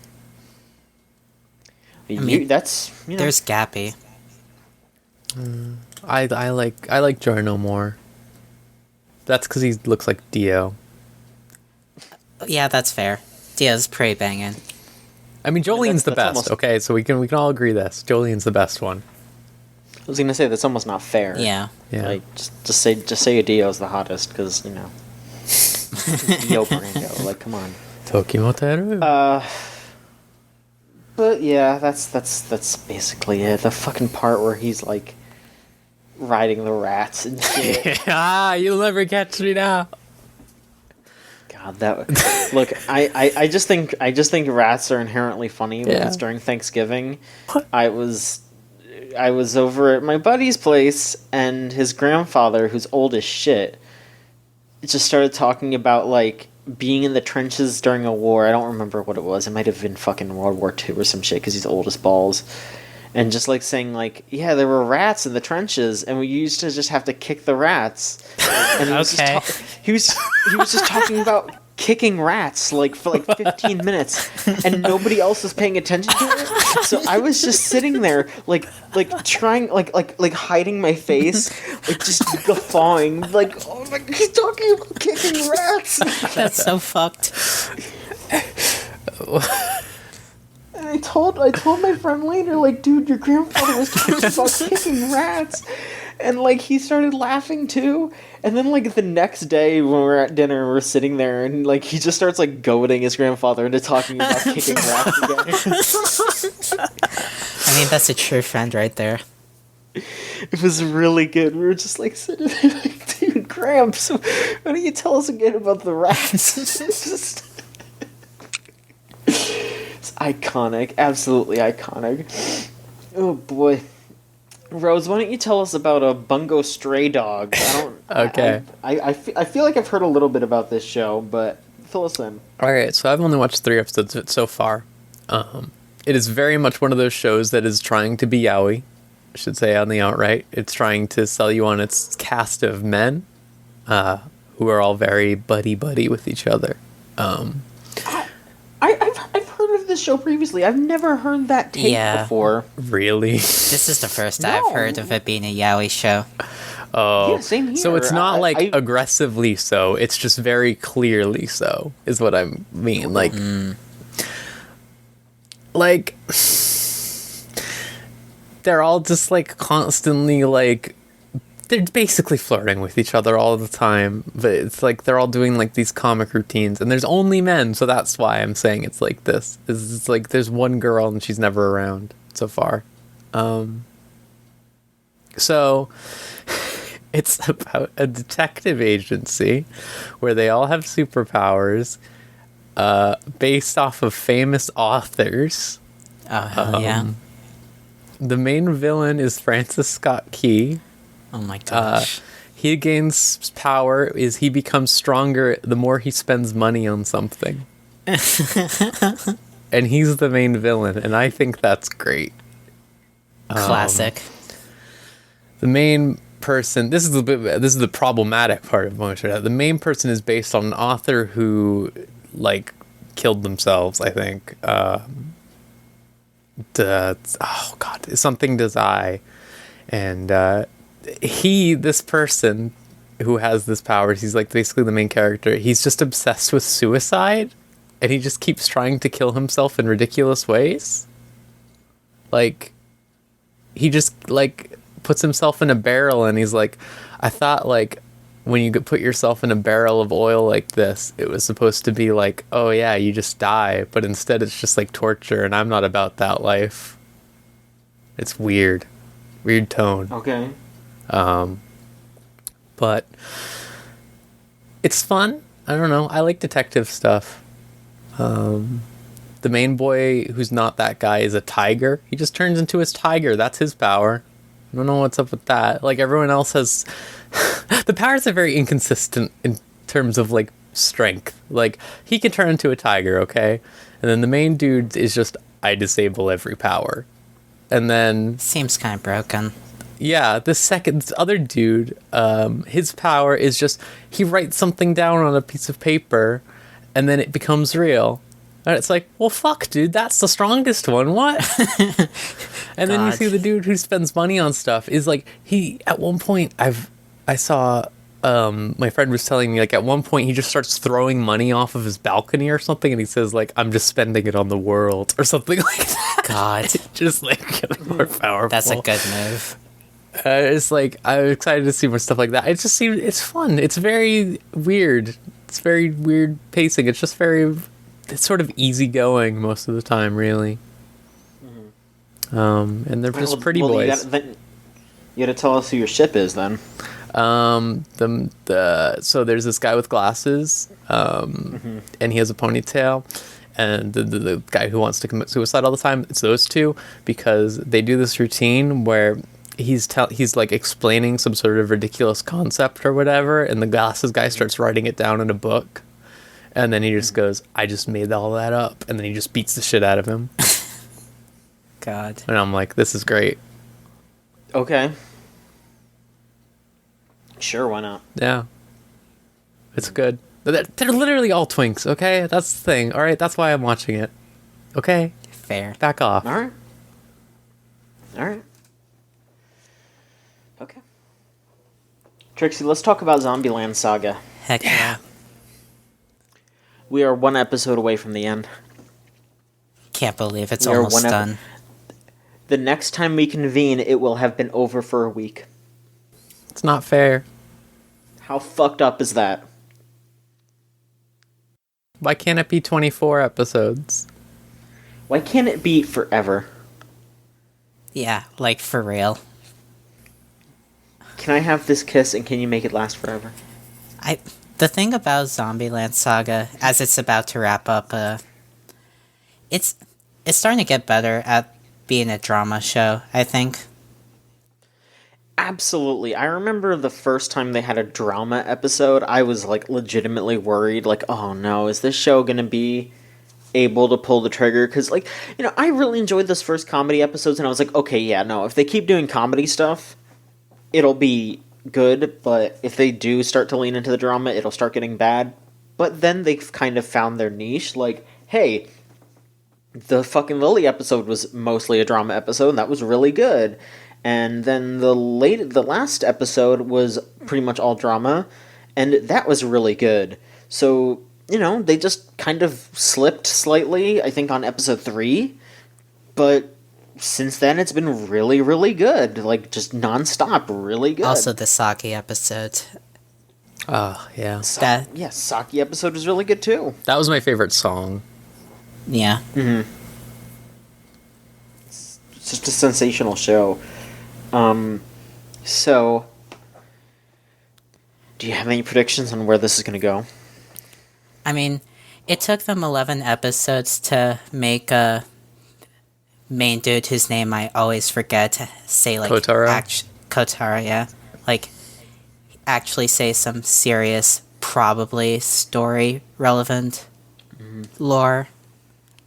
mean, There's Gappy. I like Giorno more. That's because he looks like Dio. Yeah, that's fair. Dio's pretty banging. I mean, Jolene's the that's best. almost... Okay, so we can all agree this. Jolene's the best one. I was gonna say that's almost not fair. Yeah. Yeah. Like, just say Dio's the hottest, because Dio Brando. Like, come on. Tokimoteru. But yeah, that's basically it. The fucking part where he's like riding the rats and shit. You'll never catch me now. God, look. I just think rats are inherently funny when it's during Thanksgiving. What? I was over at my buddy's place, and his grandfather, who's old as shit, just started talking about like being in the trenches during a war. I don't remember what it was. It might have been fucking World War II or some shit, because he's old as balls. And just like saying like, yeah, there were rats in the trenches, and we used to just have to kick the rats. And he was just talking about kicking rats like for like 15 minutes, and nobody else is paying attention to it. So I was just sitting there like trying like hiding my face, like just guffawing, like, oh my, he's talking about kicking rats. That's so fucked. And I told my friend later, like, dude, your grandfather was talking about kicking rats. And, like, he started laughing, too. And then, like, the next day when we're at dinner, we're sitting there, and, like, he just starts, like, goading his grandfather into talking about kicking rats again. I mean, that's a true friend right there. It was really good. We were just, like, sitting there, like, dude, Gramps, why don't you tell us again about the rats? It's iconic. Absolutely iconic. Oh, boy. Rose, why don't you tell us about Bungo Stray Dogs? Okay. I feel like I've heard a little bit about this show, but fill us in. Alright, so I've only watched 3 episodes of it so far. It is very much one of those shows that is trying to be yaoi, I should say on the outright. It's trying to sell you on its cast of men, who are all very buddy-buddy with each other. I've heard of this show previously. I've never heard that take before. Really? This is the first I've heard of it being a yaoi show. Oh, yeah, same here. So it's not aggressively so. It's just very clearly so, is what I mean. Like, they're all just like constantly like, they're basically flirting with each other all the time, but it's like they're all doing like these comic routines, and there's only men, so that's why I'm saying it's like this. It's like there's one girl and she's never around so far. So it's about a detective agency where they all have superpowers, based off of famous authors. Oh, hell yeah. The main villain is Francis Scott Key. Oh my gosh. He gains power is he becomes stronger the more he spends money on something. And he's the main villain, and I think that's great. Classic. The main person, this is the problematic part of Bungo Stray Dogs. The main person is based on an author who like killed themselves, I think. Something does I. And this person who has this powers, he's like basically the main character. He's just obsessed with suicide, and he just keeps trying to kill himself in ridiculous ways. Like, he just like puts himself in a barrel, and he's like, I thought like when you put yourself in a barrel of oil like this, it was supposed to be like, oh yeah, you just die, but instead it's just like torture, and I'm not about that life. It's weird tone. Okay. But it's fun. I don't know. I like detective stuff. The main boy who's not that guy is a tiger. He just turns into his tiger. That's his power. I don't know what's up with that. Like, everyone else has... The powers are very inconsistent in terms of, like, strength. Like, he can turn into a tiger, okay? And then the main dude is just, I disable every power. And then... Seems kind of broken. Yeah, this other dude, his power is just, he writes something down on a piece of paper, and then it becomes real. And it's like, well, fuck, dude, that's the strongest one, what? And then you see the dude who spends money on stuff is like, at one point, I saw, my friend was telling me, like, at one point, he just starts throwing money off of his balcony or something, and he says, like, I'm just spending it on the world, or something like that. God. Just, like, getting more powerful. That's a good move. It's like, I'm excited to see more stuff like that. It just seems, it's fun. It's very weird. It's very weird pacing. It's just it's sort of easygoing most of the time, really. Mm-hmm. And they're just pretty boys. You gotta tell us who your ship is, then. So there's this guy with glasses, and he has a ponytail. And the guy who wants to commit suicide all the time, it's those two, because they do this routine where he's like explaining some sort of ridiculous concept or whatever, and the glasses guy starts writing it down in a book, and then he just goes, I just made all that up, and then he just beats the shit out of him. God. And I'm like, this is great. Okay. Sure, why not? Yeah. It's good. They're literally all twinks, okay? That's the thing, alright? That's why I'm watching it. Okay? Fair. Back off. Alright. Okay. Trixie, let's talk about Zombie Land Saga. Heck yeah. We are one episode away from the end. Can't believe it's We are almost one done. The next time we convene, it will have been over for a week. It's not fair. How fucked up is that? Why can't it be 24 episodes? Why can't it be forever? Yeah, like for real. Can I have this kiss and can you make it last forever? The thing about Zombie Land Saga, as it's about to wrap up, it's starting to get better at being a drama show, I think. Absolutely. I remember the first time they had a drama episode, I was like legitimately worried, like, oh no, is this show gonna be able to pull the trigger? Because, like, you know, I really enjoyed those first comedy episodes, and I was like, okay, yeah, no, if they keep doing comedy stuff, it'll be good, but if they do start to lean into the drama, it'll start getting bad. But then they've kind of found their niche, like, hey, the fucking Lily episode was mostly a drama episode, and that was really good. And then the last episode was pretty much all drama, and that was really good. So, you know, they just kind of slipped slightly, I think, on episode 3, but since then it's been really, really good. Like, just non-stop, really good. Also, the Saki episode. Oh, yeah. Saki episode was really good, too. That was my favorite song. Yeah. Mm-hmm. It's just a sensational show. So, do you have any predictions on where this is going to go? I mean, it took them 11 episodes to make a main dude whose name I always forget to say, like... Kotaro? Kotaro, yeah. Like, actually say some serious, probably story-relevant lore.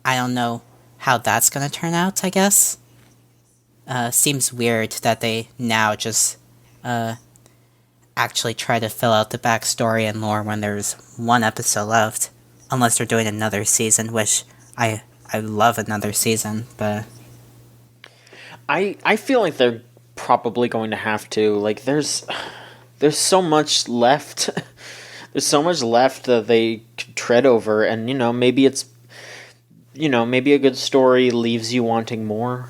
I don't know how that's gonna turn out, I guess. Seems weird that they now just actually try to fill out the backstory and lore when there's one episode left. Unless they're doing another season, which I love another season, but... I feel like they're probably going to have to. Like, there's so much left. There's so much left that they could tread over, and, you know, maybe it's... You know, maybe a good story leaves you wanting more.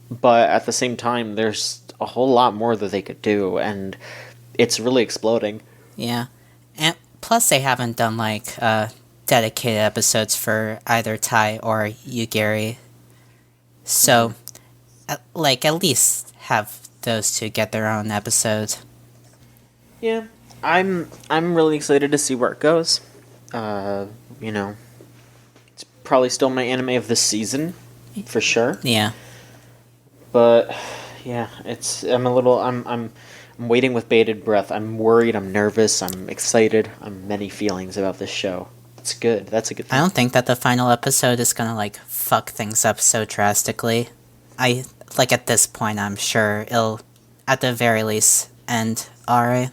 But at the same time, there's a whole lot more that they could do, and it's really exploding. Yeah. And plus they haven't done, like, dedicated episodes for either Tai or Yugiri. So, at least have those two get their own episode. Yeah. I'm really excited to see where it goes. You know, it's probably still my anime of the season, for sure. Yeah. But yeah, I'm waiting with bated breath. I'm worried, I'm nervous, I'm excited. I'm many feelings about this show. It's good. That's a good thing. I don't think that the final episode is gonna, like, fuck things up so drastically. At this point, I'm sure it'll, at the very least, end alright.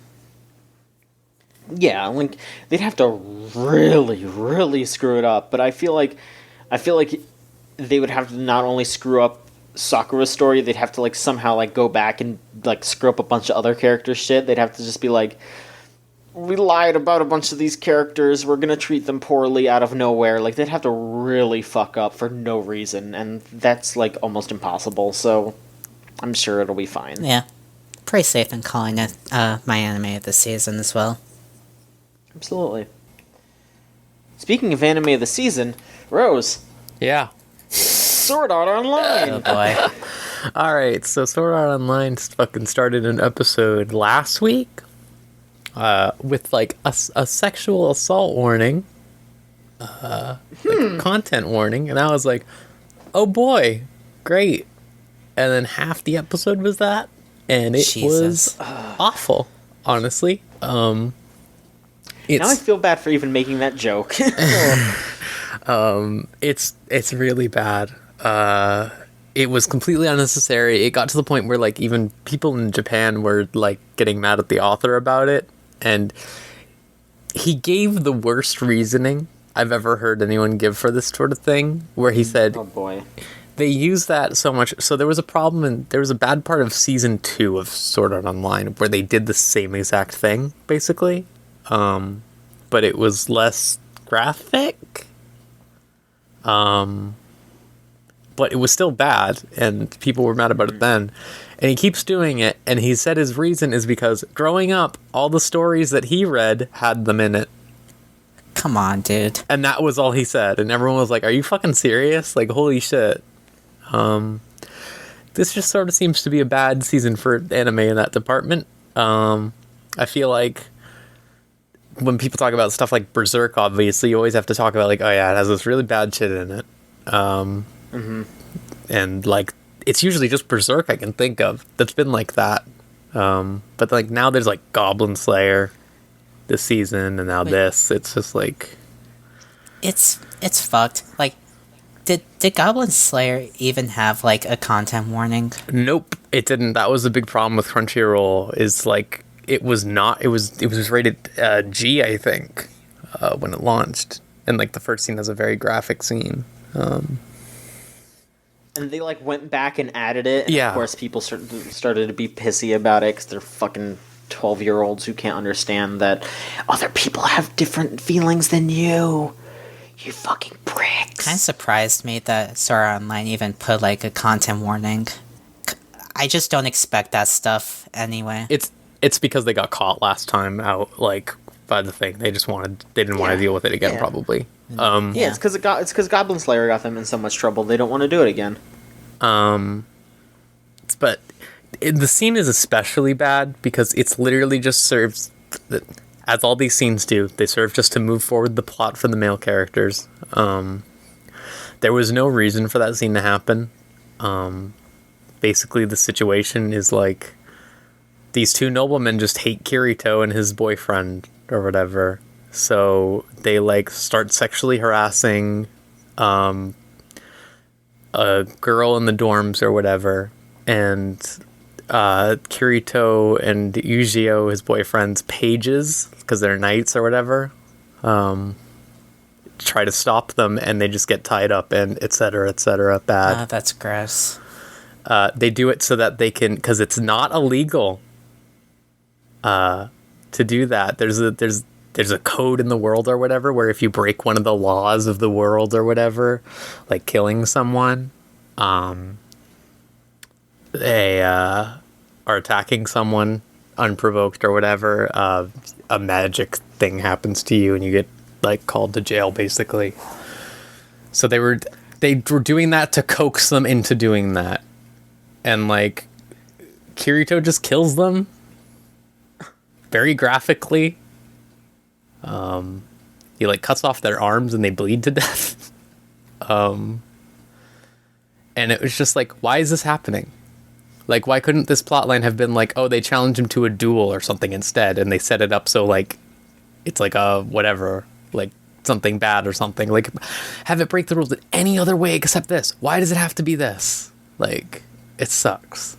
Yeah, like, they'd have to really, really screw it up, but I feel like they would have to not only screw up Sakura's story, they'd have to, like, somehow, like, go back and, like, screw up a bunch of other characters' shit. They'd have to just be like, we lied about a bunch of these characters, we're gonna treat them poorly out of nowhere. Like, they'd have to really fuck up for no reason, and that's, like, almost impossible, so I'm sure it'll be fine. Yeah. Pretty safe in calling it my anime of the season as well. Absolutely. Speaking of anime of the season, Rose. Yeah. Sword Art Online! Oh boy. Alright, so Sword Art Online fucking started an episode last week with, like, a sexual assault warning, like a content warning, and I was like, oh boy, great. And then half the episode was that, and it Jesus. was awful, honestly. Now I feel bad for even making that joke. It's really bad. It was completely unnecessary. It got to the point where, like, even people in Japan were, like, getting mad at the author about it, and he gave the worst reasoning I've ever heard anyone give for this sort of thing, where he said, Oh boy. they use that so much. So there was a problem, and there was a bad part of season 2 of Sword Art Online where they did the same exact thing, basically. But it was less graphic. But it was still bad, and people were mad about it then. And he keeps doing it, and he said his reason is because growing up, all the stories that he read had them in it. Come on, dude. And that was all he said. And everyone was like, are you fucking serious? Like, holy shit. This just sort of seems to be a bad season for anime in that department. I feel like when people talk about stuff like Berserk, obviously, you always have to talk about, like, oh yeah, it has this really bad shit in it. And, like, it's usually just Berserk I can think of that's been like that. But, like, now there's, like, Goblin Slayer this season, and now this. It's just, like... It's fucked. Like, did Goblin Slayer even have, like, a content warning? Nope, it didn't. That was the big problem with Crunchyroll, is, like, it was not... It was rated G, I think, when it launched. And, like, the first scene has a very graphic scene. And they, like, went back and added it. And Yeah. Of course, people started to be pissy about it because they're fucking 12-year-olds who can't understand that other people have different feelings than you. You fucking pricks. Kind of surprised me that Sword Art Online even put, like, a content warning. I just don't expect that stuff anyway. It's because they got caught last time out, like, by the thing. They didn't want to deal with it again, probably. Yeah, it's because Goblin Slayer got them in so much trouble. They don't want to do it again. But the scene is especially bad because it's literally just serves, as all these scenes do, they serve just to move forward the plot for the male characters. There was no reason for that scene to happen. Basically, the situation is like these two noblemen just hate Kirito and his boyfriend or whatever. So they, like, start sexually harassing a girl in the dorms or whatever, and Kirito and Yujio, his boyfriend's pages, because they're knights or whatever, try to stop them, and they just get tied up, and etc. Bad. That's gross. They do it so that they can, because it's not illegal to do that. There's a code in the world or whatever where if you break one of the laws of the world or whatever, like killing someone, they are attacking someone unprovoked or whatever, a magic thing happens to you and you get, like, called to jail, basically. So they were doing that to coax them into doing that. And, like, Kirito just kills them very graphically. He, like, cuts off their arms and they bleed to death. And it was just like, why is this happening? Like, why couldn't this plotline have been like, oh, they challenged him to a duel or something instead, and they set it up so, like, it's like a whatever, like, something bad or something. Like, have it break the rules in any other way except this. Why does it have to be this? Like, it sucks.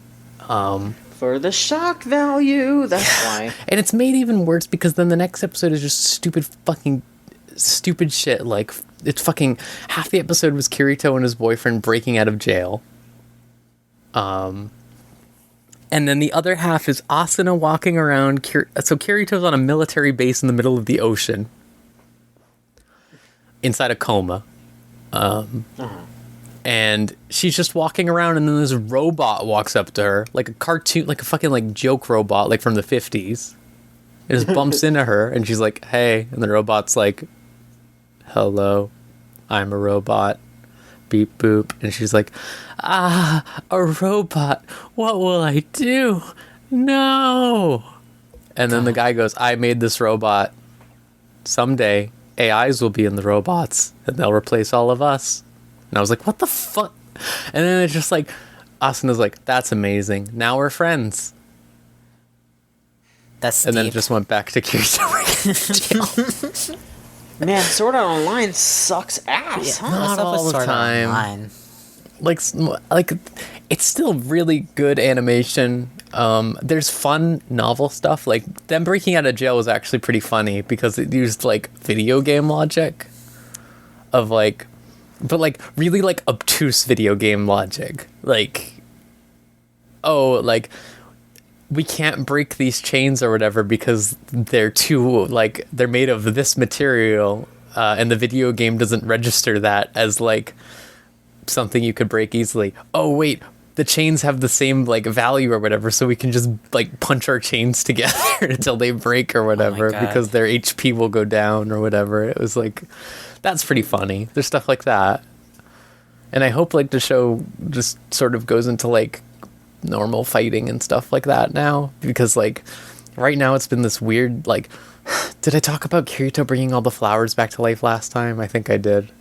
For the shock value, that's why. And it's made even worse because then the next episode is just stupid shit. Like, it's fucking half the episode was Kirito and his boyfriend breaking out of jail. And then the other half is Asuna walking around. So Kirito's on a military base in the middle of the ocean, inside a coma. And she's just walking around, and then this robot walks up to her, like a cartoon, like a fucking, like, joke robot, like from the 50s. It just bumps into her, and she's like, hey. And the robot's like, hello, I'm a robot. Beep boop. And she's like, a robot. What will I do? No. And then the guy goes, I made this robot. Someday, AIs will be in the robots, and they'll replace all of us. And I was like, what the fuck? And then it's just like, Asuna's like, that's amazing. Now we're friends. That's and deep. then it just went back to Kirito. Man, Sword Art Online sucks ass. Huh? Not What's up with all the Sword Art time. Online? Like, it's still really good animation. There's fun novel stuff. Like, them breaking out of jail was actually pretty funny because it used, like, video game logic of, like, but, like, really, like, obtuse video game logic. Like, oh, like, we can't break these chains or whatever because they're too, like, they're made of this material, and the video game doesn't register that as, like, something you could break easily. Oh, wait, the chains have the same, like, value or whatever, so we can just, like, punch our chains together until they break or whatever, because their HP will go down or whatever. It was, like, that's pretty funny. There's stuff like that. And I hope, like, the show just sort of goes into, like, normal fighting and stuff like that now, because, like, right now it's been this weird, like, did I talk about Kirito bringing all the flowers back to life last time? I think I did.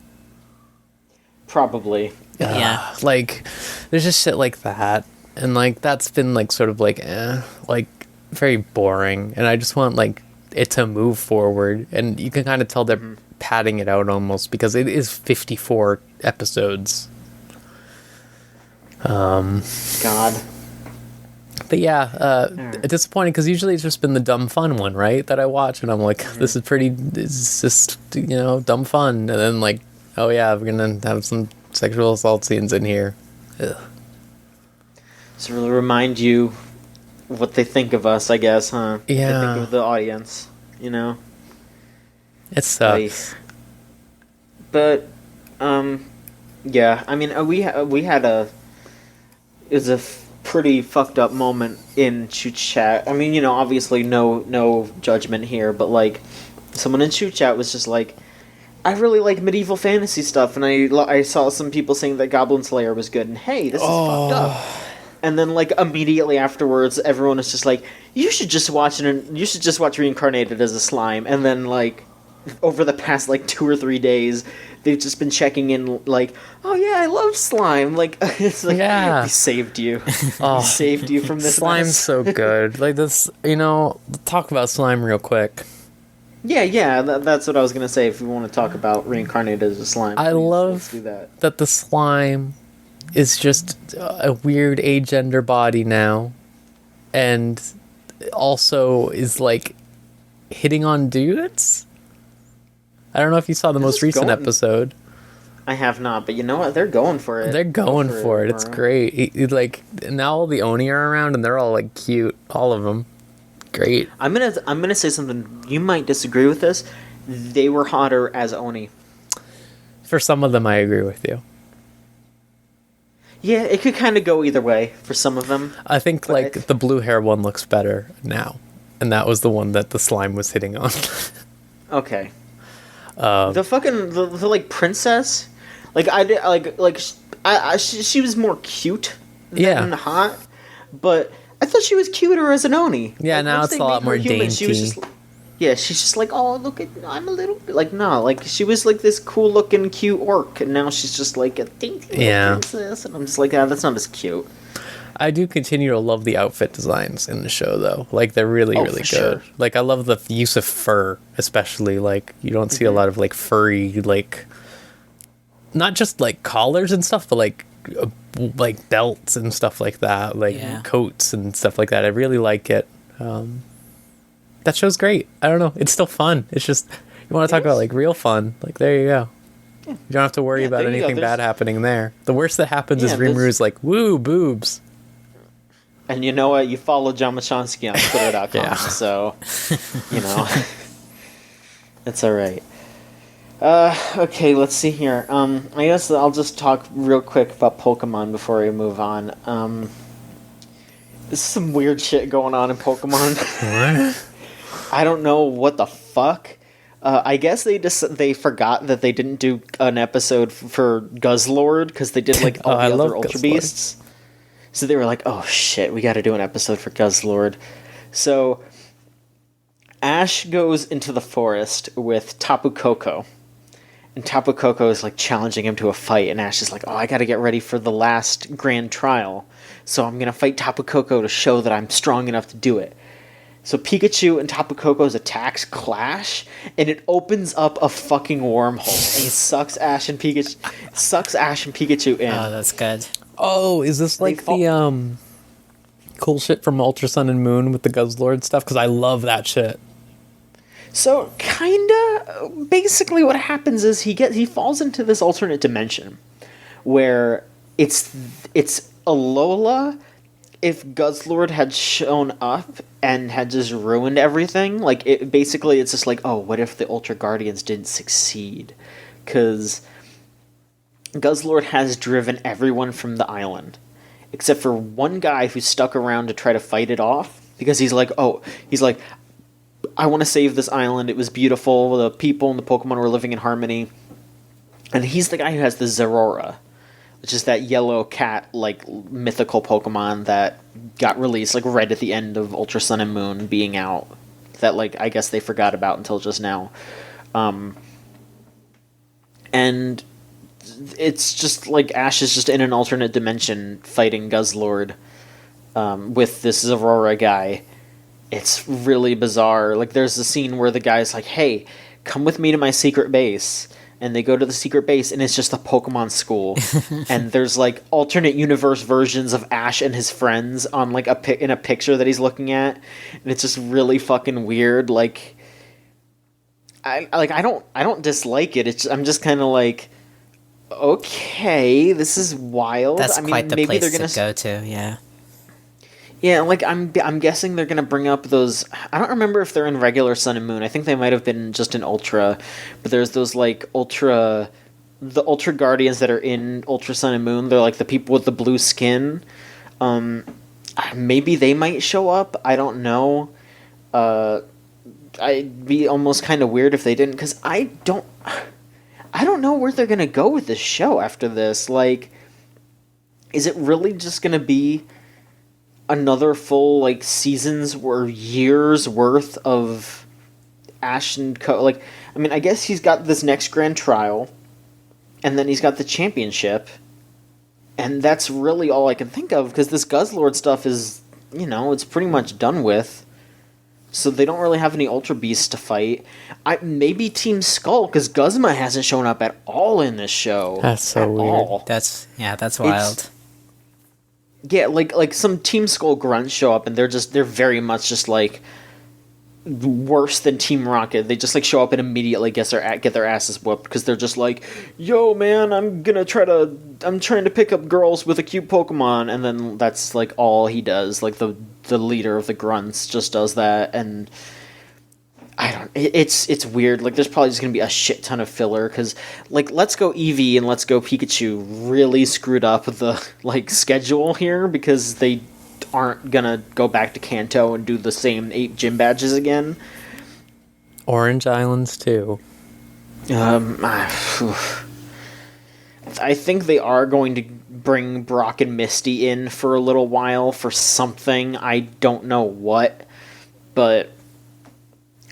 Probably. Yeah. Like, there's just shit like that, and, like, that's been, like, sort of, like, like, very boring, and I just want, like, it to move forward, and you can kind of tell they're padding it out almost, because it is 54 episodes. God. But yeah, disappointing, because usually it's just been the dumb fun one, right, that I watch, and I'm like, this is pretty, it's just, you know, dumb fun, and then, like, oh yeah, we're gonna have some sexual assault scenes in here. Ugh. So really remind you what they think of us, I guess, huh? Yeah. They think of the audience, you know? It sucks. But, yeah, I mean, we had it was a pretty fucked up moment in Choochagatari. I mean, you know, obviously no judgment here, but, like, someone in Choochagatari was just like, I really like medieval fantasy stuff, and I saw some people saying that Goblin Slayer was good, and hey, this is fucked up. And then, like, immediately afterwards, everyone is just like, you should just watch Reincarnated as a Slime, and then, like, over the past, like, 2 or 3 days, they've just been checking in, like, oh yeah, I love Slime. Like, it's like, Yeah. we saved you. We saved you from this Slime's mess. so good. Like, this, you know, talk about Slime real quick. Yeah, that's what I was gonna say. If you want to talk about Reincarnated as a Slime, I love let's do that the slime is just a weird agender body now, and also is, like, hitting on dudes. I don't know if you saw the most recent episode. I have not, but you know what? They're going for it. They're going for it. It's great. Like, now all the Oni are around, and they're all, like, cute. All of them. Great. I'm gonna say something. You might disagree with this. They were hotter as Oni. For some of them, I agree with you. Yeah, it could kind of go either way for some of them. I think, like, the blue hair one looks better now, and that was the one that the slime was hitting on. Okay. The fucking the like princess, like she was more cute than hot, but I thought she was cuter as an Oni. Yeah, like, now once it's they a lot made her more human, she was dainty. just, yeah, she's just like, oh, look at, I'm a little bit like, no, like, she was like this cool looking cute orc, and now she's just like a dainty little princess, and I'm just like, that's not as cute. I do continue to love the outfit designs in the show, though. Like, they're really good. Sure. Like, I love the use of fur, especially. Like, you don't see a lot of, like, furry, like, not just, like, collars and stuff, but, like belts and stuff like that. Like, coats and stuff like that. I really like it. That show's great. I don't know. It's still fun. It's just, you want to talk about, like, real fun. Like, there you go. You don't have to worry about anything bad happening there. The worst that happens is Rimuru's like, woo, boobs. And you know what? You follow John Machonsky on Twitter.com, so, you know, it's alright. Okay, let's see here. I guess I'll just talk real quick about Pokemon before we move on. There's some weird shit going on in Pokemon. What? I don't know what the fuck. I guess they forgot that they didn't do an episode for Guzzlord, because they did, like, all the other Ultra Guzzlord. Beasts. So they were like, oh shit, we gotta do an episode for Guzzlord. So Ash goes into the forest with Tapu Koko. And Tapu Koko is, like, challenging him to a fight, and Ash is like, oh, I gotta get ready for the last grand trial. So I'm gonna fight Tapu Koko to show that I'm strong enough to do it. So Pikachu and Tapu Koko's attacks clash, and it opens up a fucking wormhole, and it sucks Ash and Pikachu in. Oh, that's good. Oh, is this like the cool shit from Ultra Sun and Moon with the Guzzlord stuff? Because I love that shit. So, kinda, basically what happens is he falls into this alternate dimension where it's Alola if Guzzlord had shown up and had just ruined everything. Like, it's just like, oh, what if the Ultra Guardians didn't succeed? Because Guzzlord has driven everyone from the island, except for one guy who stuck around to try to fight it off, because he's like, I want to save this island. It was beautiful. The people and the Pokemon were living in harmony. And he's the guy who has the Zeraora, which is that yellow cat, like, mythical Pokemon that got released, like, right at the end of Ultra Sun and Moon being out. That, like, I guess they forgot about until just now. And it's just, like, Ash is just in an alternate dimension fighting Guzzlord with this Zeraora guy. It's really bizarre. Like, there's a scene where the guy's like, hey, come with me to my secret base. And they go to the secret base, and it's just a Pokemon school. And there's, like, alternate universe versions of Ash and his friends on, like, in a picture that he's looking at. And it's just really fucking weird. Like, I don't dislike it. I'm just kind of like, okay, this is wild. That's quite the maybe place they're gonna to go to, yeah. Yeah, like, I'm guessing they're gonna bring up those. I don't remember if they're in regular Sun and Moon. I think they might have been just in Ultra, but there's those, like, the Ultra Guardians that are in Ultra Sun and Moon. They're like the people with the blue skin. Maybe they might show up. I don't know. I'd be almost kind of weird if they didn't, because I don't know where they're gonna go with this show after this. Like, is it really just gonna be another full, like, seasons or years worth of Ash and like, I mean, I guess he's got this next Grand Trial, and then he's got the championship, and that's really all I can think of, because this Guzzlord stuff is, it's pretty much done with, so they don't really have any Ultra Beasts to fight. Maybe Team Skull, because Guzma hasn't shown up at all in this show. That's so weird. All. That's wild. Yeah, like some Team Skull grunts show up, and they're very much just, like, worse than Team Rocket. They just, like, show up and immediately get their asses whooped, because they're just like, yo, man, I'm trying to pick up girls with a cute Pokemon, and then that's, like, all he does. Like, the leader of the grunts just does that, and it's weird. Like, there's probably just gonna be a shit ton of filler, because, like, Let's Go Eevee and Let's Go Pikachu really screwed up the, like, schedule here, because they aren't gonna go back to Kanto and do the same 8 gym badges again. Orange Islands too. I think they are going to bring Brock and Misty in for a little while for something. I don't know what, but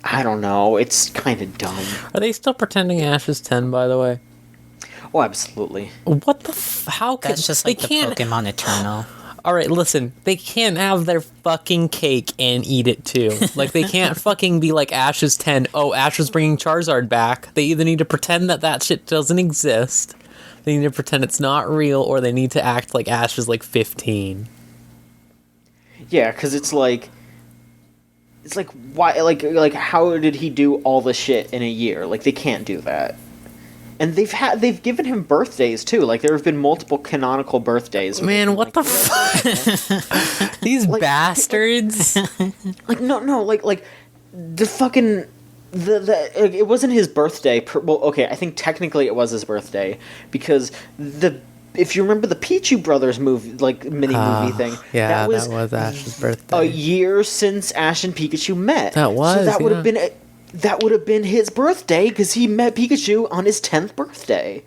I don't know. It's kind of dumb. Are they still pretending Ash is 10, by the way? Oh, absolutely. What the how can That's just they like the can't... Pokemon Eternal. Alright, listen, they can't have their fucking cake and eat it too. Like, they can't fucking be like, Ash is 10, oh, Ash is bringing Charizard back. They either need to pretend that shit doesn't exist, they need to pretend it's not real, or they need to act like Ash is, like, 15. Yeah, because it's like, why, like, how did he do all the shit in a year? Like, they can't do that. And they've given him birthdays too. Like, there have been multiple canonical birthdays. Man, what the fuck? These bastards. No, like the fucking it wasn't his birthday. Well, okay, I think technically it was his birthday, because if you remember the Pichu Brothers movie, like movie thing, yeah, that was Ash's birthday. A year since Ash and Pikachu met. That was, so that would have been. That would have been his birthday, because he met Pikachu on his 10th birthday.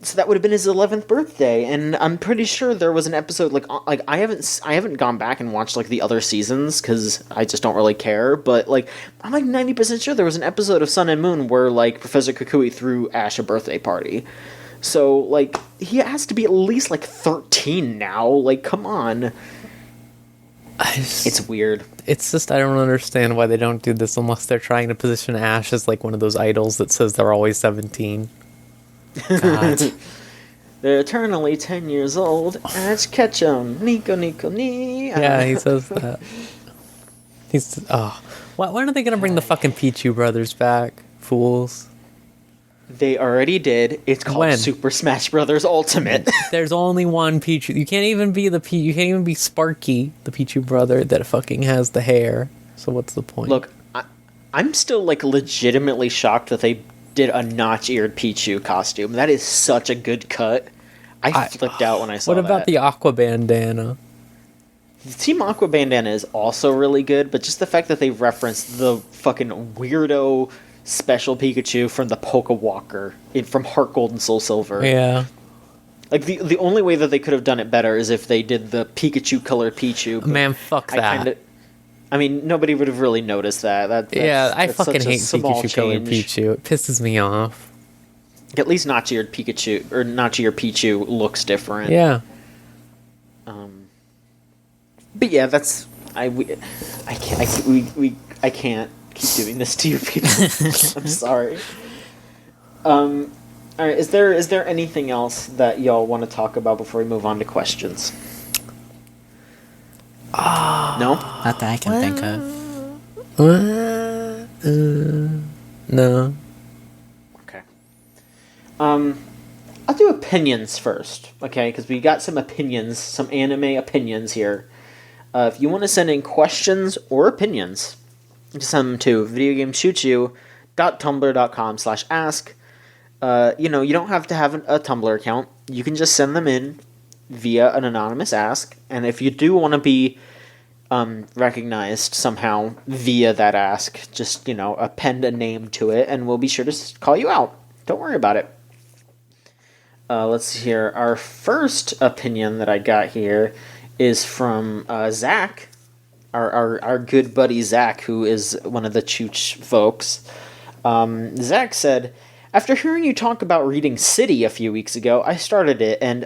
So that would have been his 11th birthday, and I'm pretty sure there was an episode, like I haven't gone back and watched, like, the other seasons, because I just don't really care, but, like, I'm, like, 90% sure there was an episode of Sun and Moon where, like, Professor Kukui threw Ash a birthday party. So, like, he has to be at least, like, 13 now. Like, come on. It's weird. It's just, I don't understand why they don't do this unless they're trying to position Ash as, like, one of those idols that says they're always 17. God. They're eternally 10 years old. Ash Ketchum. Nico Nico Ni. Yeah, he says that. He's when are they gonna bring the fucking Pichu brothers back, fools? They already did. It's called Super Smash Brothers Ultimate. There's only one Pichu. You can't even be You can't even be Sparky, the Pichu brother that fucking has the hair. So what's the point? Look, I'm still like legitimately shocked that they did a notch-eared Pichu costume. That is such a good cut. I flipped out when I saw that. What about the Aqua bandana? The Team Aqua bandana is also really good, but just the fact that they referenced the fucking weirdo special Pikachu from the Poke Walker from Heart Gold and Soul Silver. Yeah. Like, the only way that they could have done it better is if they did the Pikachu-colored Pichu. Man, fuck that. I mean, nobody would have really noticed that. I fucking hate Pikachu-colored Pichu. It pisses me off. At least notch-eared Pikachu, or notch-eared Pichu looks different. Yeah. But yeah, that's... I can't keep doing this to you people. I'm sorry. Alright, is there anything else that y'all want to talk about before we move on to questions? No? Not that I can think of. No. Okay. I'll do opinions first, okay? Because we got some opinions, some anime opinions here. If you want to send in questions or opinions, just send them to videogameshootsyou.tumblr.com/ask. You don't have to have a Tumblr account. You can just send them in via an anonymous ask. And if you do want to be recognized somehow via that ask, just, append a name to it, and we'll be sure to call you out. Don't worry about it. Let's see here. Our first opinion that I got here is from Zach, our good buddy Zach, who is one of the Chooch folks. Zach said, after hearing you talk about reading City a few weeks ago, I started it, and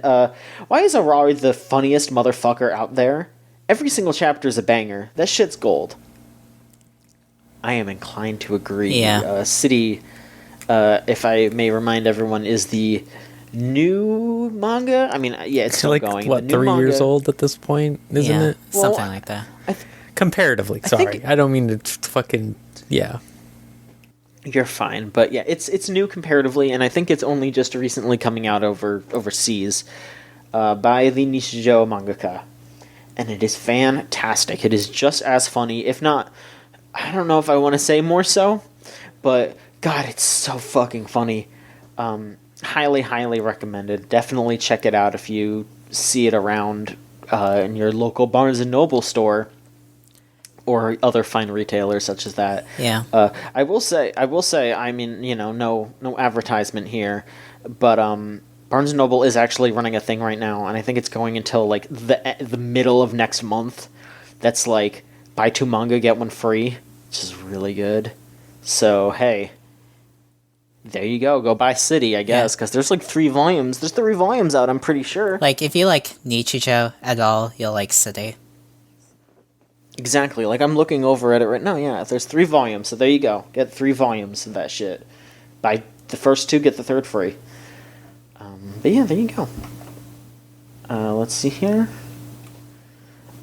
why is Arari the funniest motherfucker out there? Every single chapter is a banger. That shit's gold. I am inclined to agree. Yeah. City, if I may remind everyone, is the new manga. I mean, yeah, it's still like, going. What, 3 years old at this point, isn't it? Something like that. Comparatively, sorry. I don't mean to fucking... Yeah. You're fine, but yeah, it's new comparatively, and I think it's only just recently coming out overseas by the Nishijo mangaka, and it is fantastic. It is just as funny, if not, I don't know if I want to say more so, but God, it's so fucking funny. Highly, highly recommended. Definitely check it out if you see it around in your local Barnes & Noble store or other fine retailers such as that. Yeah. I will say, I mean, no advertisement here, but Barnes & Noble is actually running a thing right now, and I think it's going until like the middle of next month. That's like buy 2 manga, get 1 free, which is really good. So, hey, there you go. Go buy City, I guess, because there's like 3 volumes. There's 3 volumes out, I'm pretty sure. Like, if you like Nichijou at all, you'll like City. Exactly. Like, I'm looking over at it right now. Yeah, there's 3 volumes, so there you go. Get 3 volumes of that shit. Buy the first 2, get the 3rd free. But yeah, there you go. Let's see here.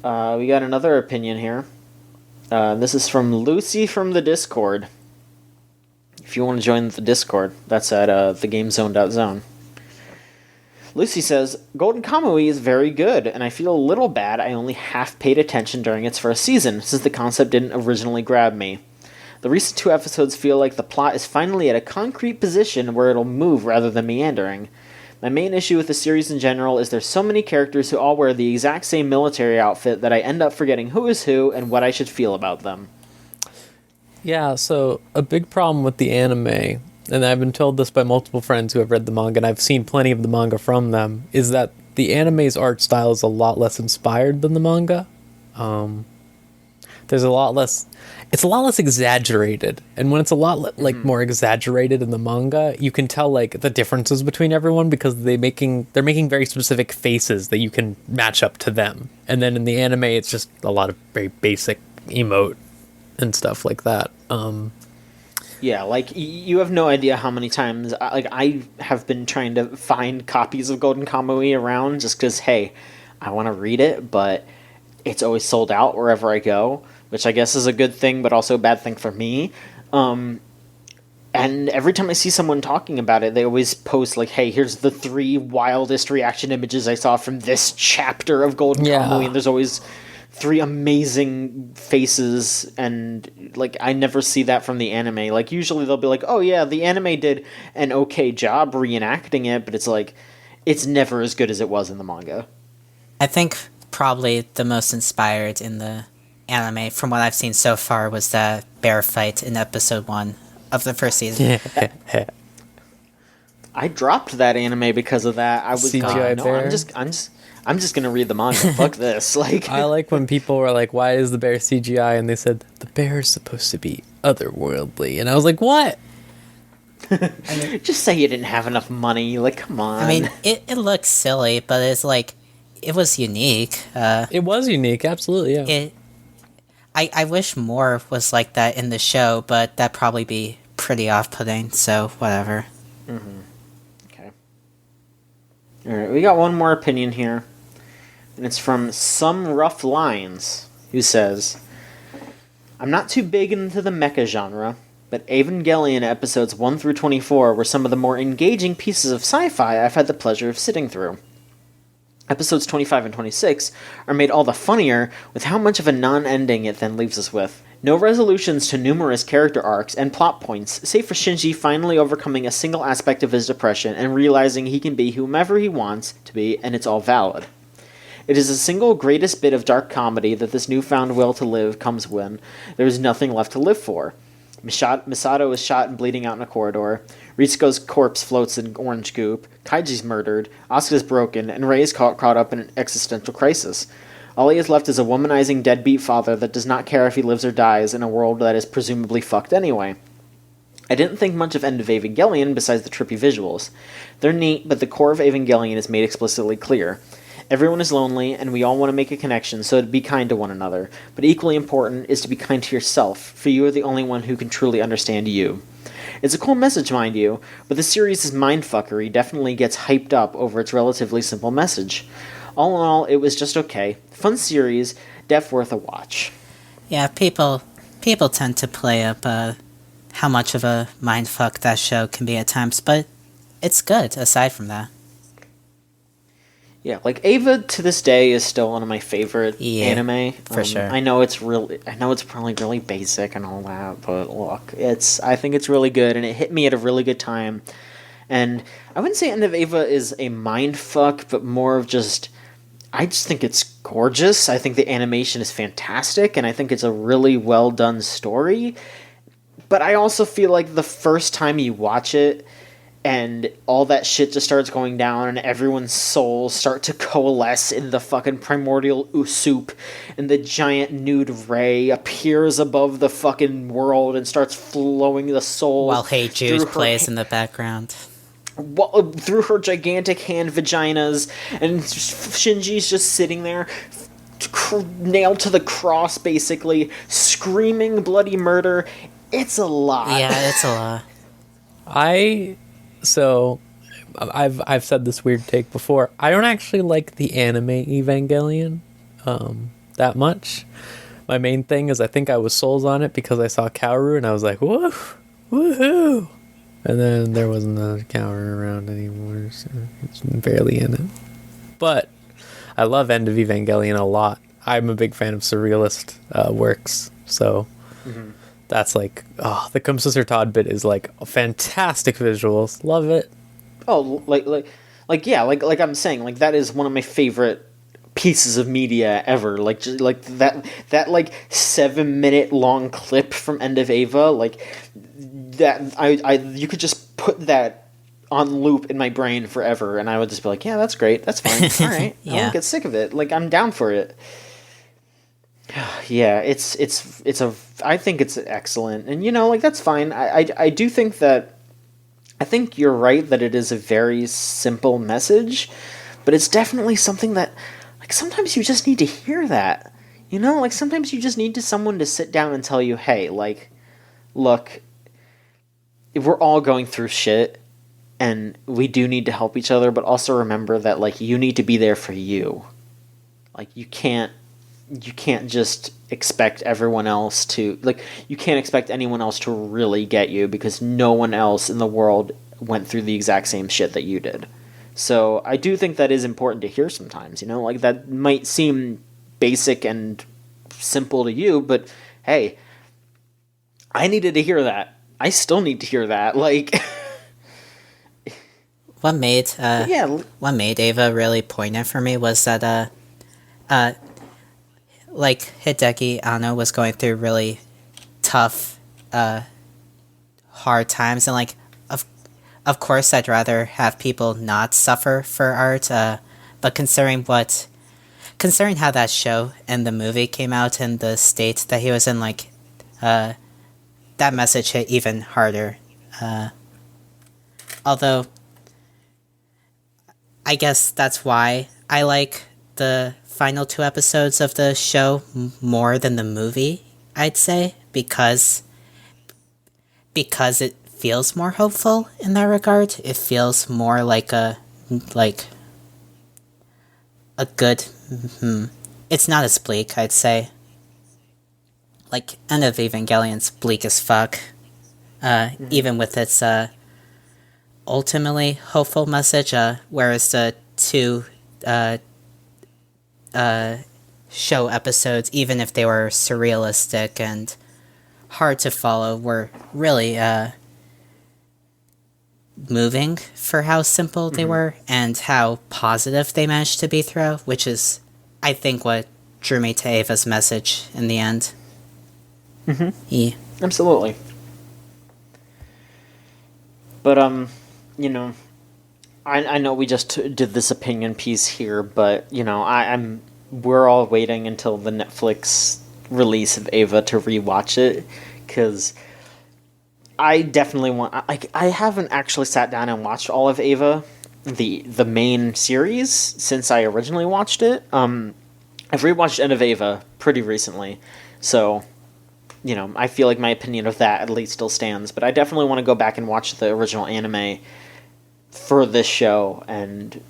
We got another opinion here. This is from Lucy from the Discord. If you want to join the Discord, that's at thegamezone.zone. Lucy says, Golden Kamui is very good, and I feel a little bad I only half paid attention during its first season, since the concept didn't originally grab me. The recent 2 episodes feel like the plot is finally at a concrete position where it'll move rather than meandering. My main issue with the series in general is there's so many characters who all wear the exact same military outfit that I end up forgetting who is who and what I should feel about them. Yeah, so a big problem with the anime, and I've been told this by multiple friends who have read the manga, and I've seen plenty of the manga from them, is that the anime's art style is a lot less inspired than the manga. There's a lot less... It's a lot less exaggerated, and when it's a lot more exaggerated in the manga, you can tell like the differences between everyone because they're making very specific faces that you can match up to them. And then in the anime, it's just a lot of very basic emote and stuff like that. Yeah, like, you have no idea how many times, I have been trying to find copies of Golden Kamui around just because, hey, I want to read it, but it's always sold out wherever I go, which I guess is a good thing, but also a bad thing for me. And every time I see someone talking about it, they always post, like, hey, here's the 3 wildest reaction images I saw from this chapter of Golden Kamuy, and there's always 3 amazing faces, and, like, I never see that from the anime. Like, usually they'll be like, oh yeah, the anime did an okay job reenacting it, but it's like, it's never as good as it was in the manga. I think probably the most inspired in the anime, from what I've seen so far, was the bear fight in episode 1 of the first season. I dropped that anime because of that. I was CGI no, bear? I'm just gonna read the manga. Fuck this. Like, I like when people were like, why is the bear CGI? And they said, the bear is supposed to be otherworldly. And I was like, what? just say you didn't have enough money. Like, come on. I mean, it looks silly, but it's like, it was unique. It was unique, absolutely, yeah. I wish more was like that in the show, but that'd probably be pretty off-putting, so whatever. Okay. Alright, we got one more opinion here. And it's from Some Rough Lines, who says, I'm not too big into the mecha genre, but Evangelion episodes 1 through 24 were some of the more engaging pieces of sci-fi I've had the pleasure of sitting through. Episodes 25 and 26 are made all the funnier with how much of a non-ending it then leaves us with. No resolutions to numerous character arcs and plot points, save for Shinji finally overcoming a single aspect of his depression and realizing he can be whomever he wants to be, and it's all valid. It is the single greatest bit of dark comedy that this newfound will to live comes when there is nothing left to live for. Misato is shot and bleeding out in a corridor, Ritsuko's corpse floats in orange goop, Kaiji's murdered, Asuka's broken, and Rei is caught up in an existential crisis. All he is left is a womanizing deadbeat father that does not care if he lives or dies in a world that is presumably fucked anyway. I didn't think much of End of Evangelion besides the trippy visuals. They're neat, but the core of Evangelion is made explicitly clear. Everyone is lonely, and we all want to make a connection, so to be kind to one another. But equally important is to be kind to yourself, for you are the only one who can truly understand you. It's a cool message, mind you, but the series' mindfuckery definitely gets hyped up over its relatively simple message. All in all, it was just okay. Fun series, def worth a watch. Yeah, people tend to play up how much of a mindfuck that show can be at times, but it's good, aside from that. Yeah, like Ava to this day is still one of my favorite anime. For sure. I know it's probably really basic and all that, but look, I think it's really good, and it hit me at a really good time. And I wouldn't say End of Ava is a mindfuck, but more of just, I just think it's gorgeous. I think the animation is fantastic, and I think it's a really well done story. But I also feel like the first time you watch it, and all that shit just starts going down, and everyone's souls start to coalesce in the fucking primordial soup, and the giant nude Rei appears above the fucking world and starts flowing the soul while Hey Jude plays in the background. Through her gigantic hand vaginas, and Shinji's just sitting there, nailed to the cross, basically, screaming bloody murder. It's a lot. Yeah, it's a lot. So, I've said this weird take before. I don't actually like the anime Evangelion that much. My main thing is I think I was sold on it because I saw Kaoru and I was like, whoa, woohoo! And then there wasn't a Kaoru around anymore, so it's barely in it. But I love End of Evangelion a lot. I'm a big fan of surrealist works, so... Mm-hmm. That's like, the Come Sister Todd bit is like fantastic visuals. Love it. Oh, like I'm saying, like that is one of my favorite pieces of media ever. Like just like that like 7-minute long clip from End of Ava, like that you could just put that on loop in my brain forever, and I would just be like, yeah, that's great, that's fine, all right, I won't get sick of it. Like I'm down for it. Yeah, I think it's excellent, and like that's fine. I do think that, I think you're right that it is a very simple message, but it's definitely something that, like, sometimes you just need to hear that, like sometimes you just need someone to sit down and tell you, hey, like, look, we're all going through shit, and we do need to help each other, but also remember that, like, you need to be there for you. Like, you can't you can't just expect everyone else to, like, you can't expect anyone else to really get you because no one else in the world went through the exact same shit that you did. So I do think that is important to hear sometimes, you know, like that might seem basic and simple to you, but hey, I needed to hear that. I still need to hear that. Like, what made Ava really poignant for me was that like Hideki Anno was going through really tough, hard times, and like of course I'd rather have people not suffer for art, but considering how that show and the movie came out and the state that he was in, like, that message hit even harder. Although, I guess that's why I like the final 2 episodes of the show more than the movie, I'd say, because it feels more hopeful in that regard. It feels more like a good... It's not as bleak, I'd say. Like, End of Evangelion's bleak as fuck. Even with its ultimately hopeful message, whereas the 2 show episodes, even if they were surrealistic and hard to follow, were really moving for how simple they were and how positive they managed to be throughout, which is, I think, what drew me to Ava's message in the end. Yeah. Absolutely. But, you know, I know we just did this opinion piece here, but, you know, we're all waiting until the Netflix release of Ava to rewatch it, because I definitely want... I haven't actually sat down and watched all of Ava, the main series, since I originally watched it. I've rewatched End of Ava pretty recently, so, you know, I feel like my opinion of that at least still stands, but I definitely want to go back and watch the original anime for this show and,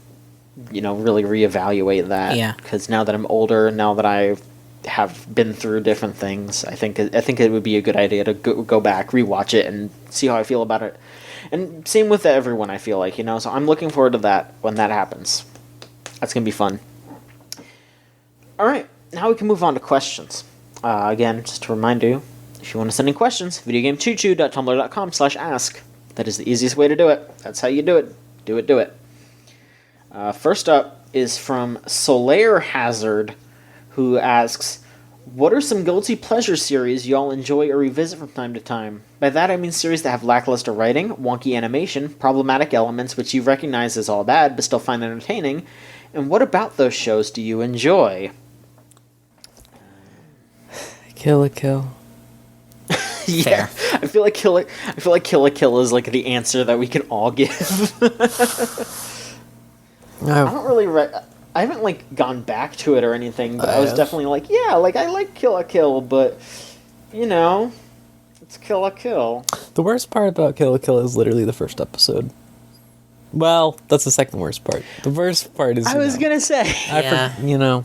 you know, really reevaluate that. Yeah. Because now that I'm older, now that I have been through different things, I think it would be a good idea to go back, rewatch it, and see how I feel about it. And same with everyone, I feel like, you know, so I'm looking forward to that when that happens. That's going to be fun. Alright, now we can move on to questions. Again, just to remind you, if you want to send in questions, videogamechoochoo.tumblr.com/ask. That is the easiest way to do it. That's how you do it. Do it. First up is from Solaire Hazard, who asks, what are some guilty pleasure series y'all enjoy or revisit from time to time? By that I mean series that have lackluster writing, wonky animation, problematic elements which you recognize as all bad but still find entertaining, and what about those shows do you enjoy? Kill la Kill. Yeah, I feel like Kill la Kill is like the answer that we can all give. I don't really I haven't like gone back to it or anything, but I was definitely like, yeah, like I like Kill la Kill, but you know, it's Kill la Kill. The worst part about Kill la Kill is literally the first episode. Well, that's the second worst part. The worst part is... I was gonna say. You know,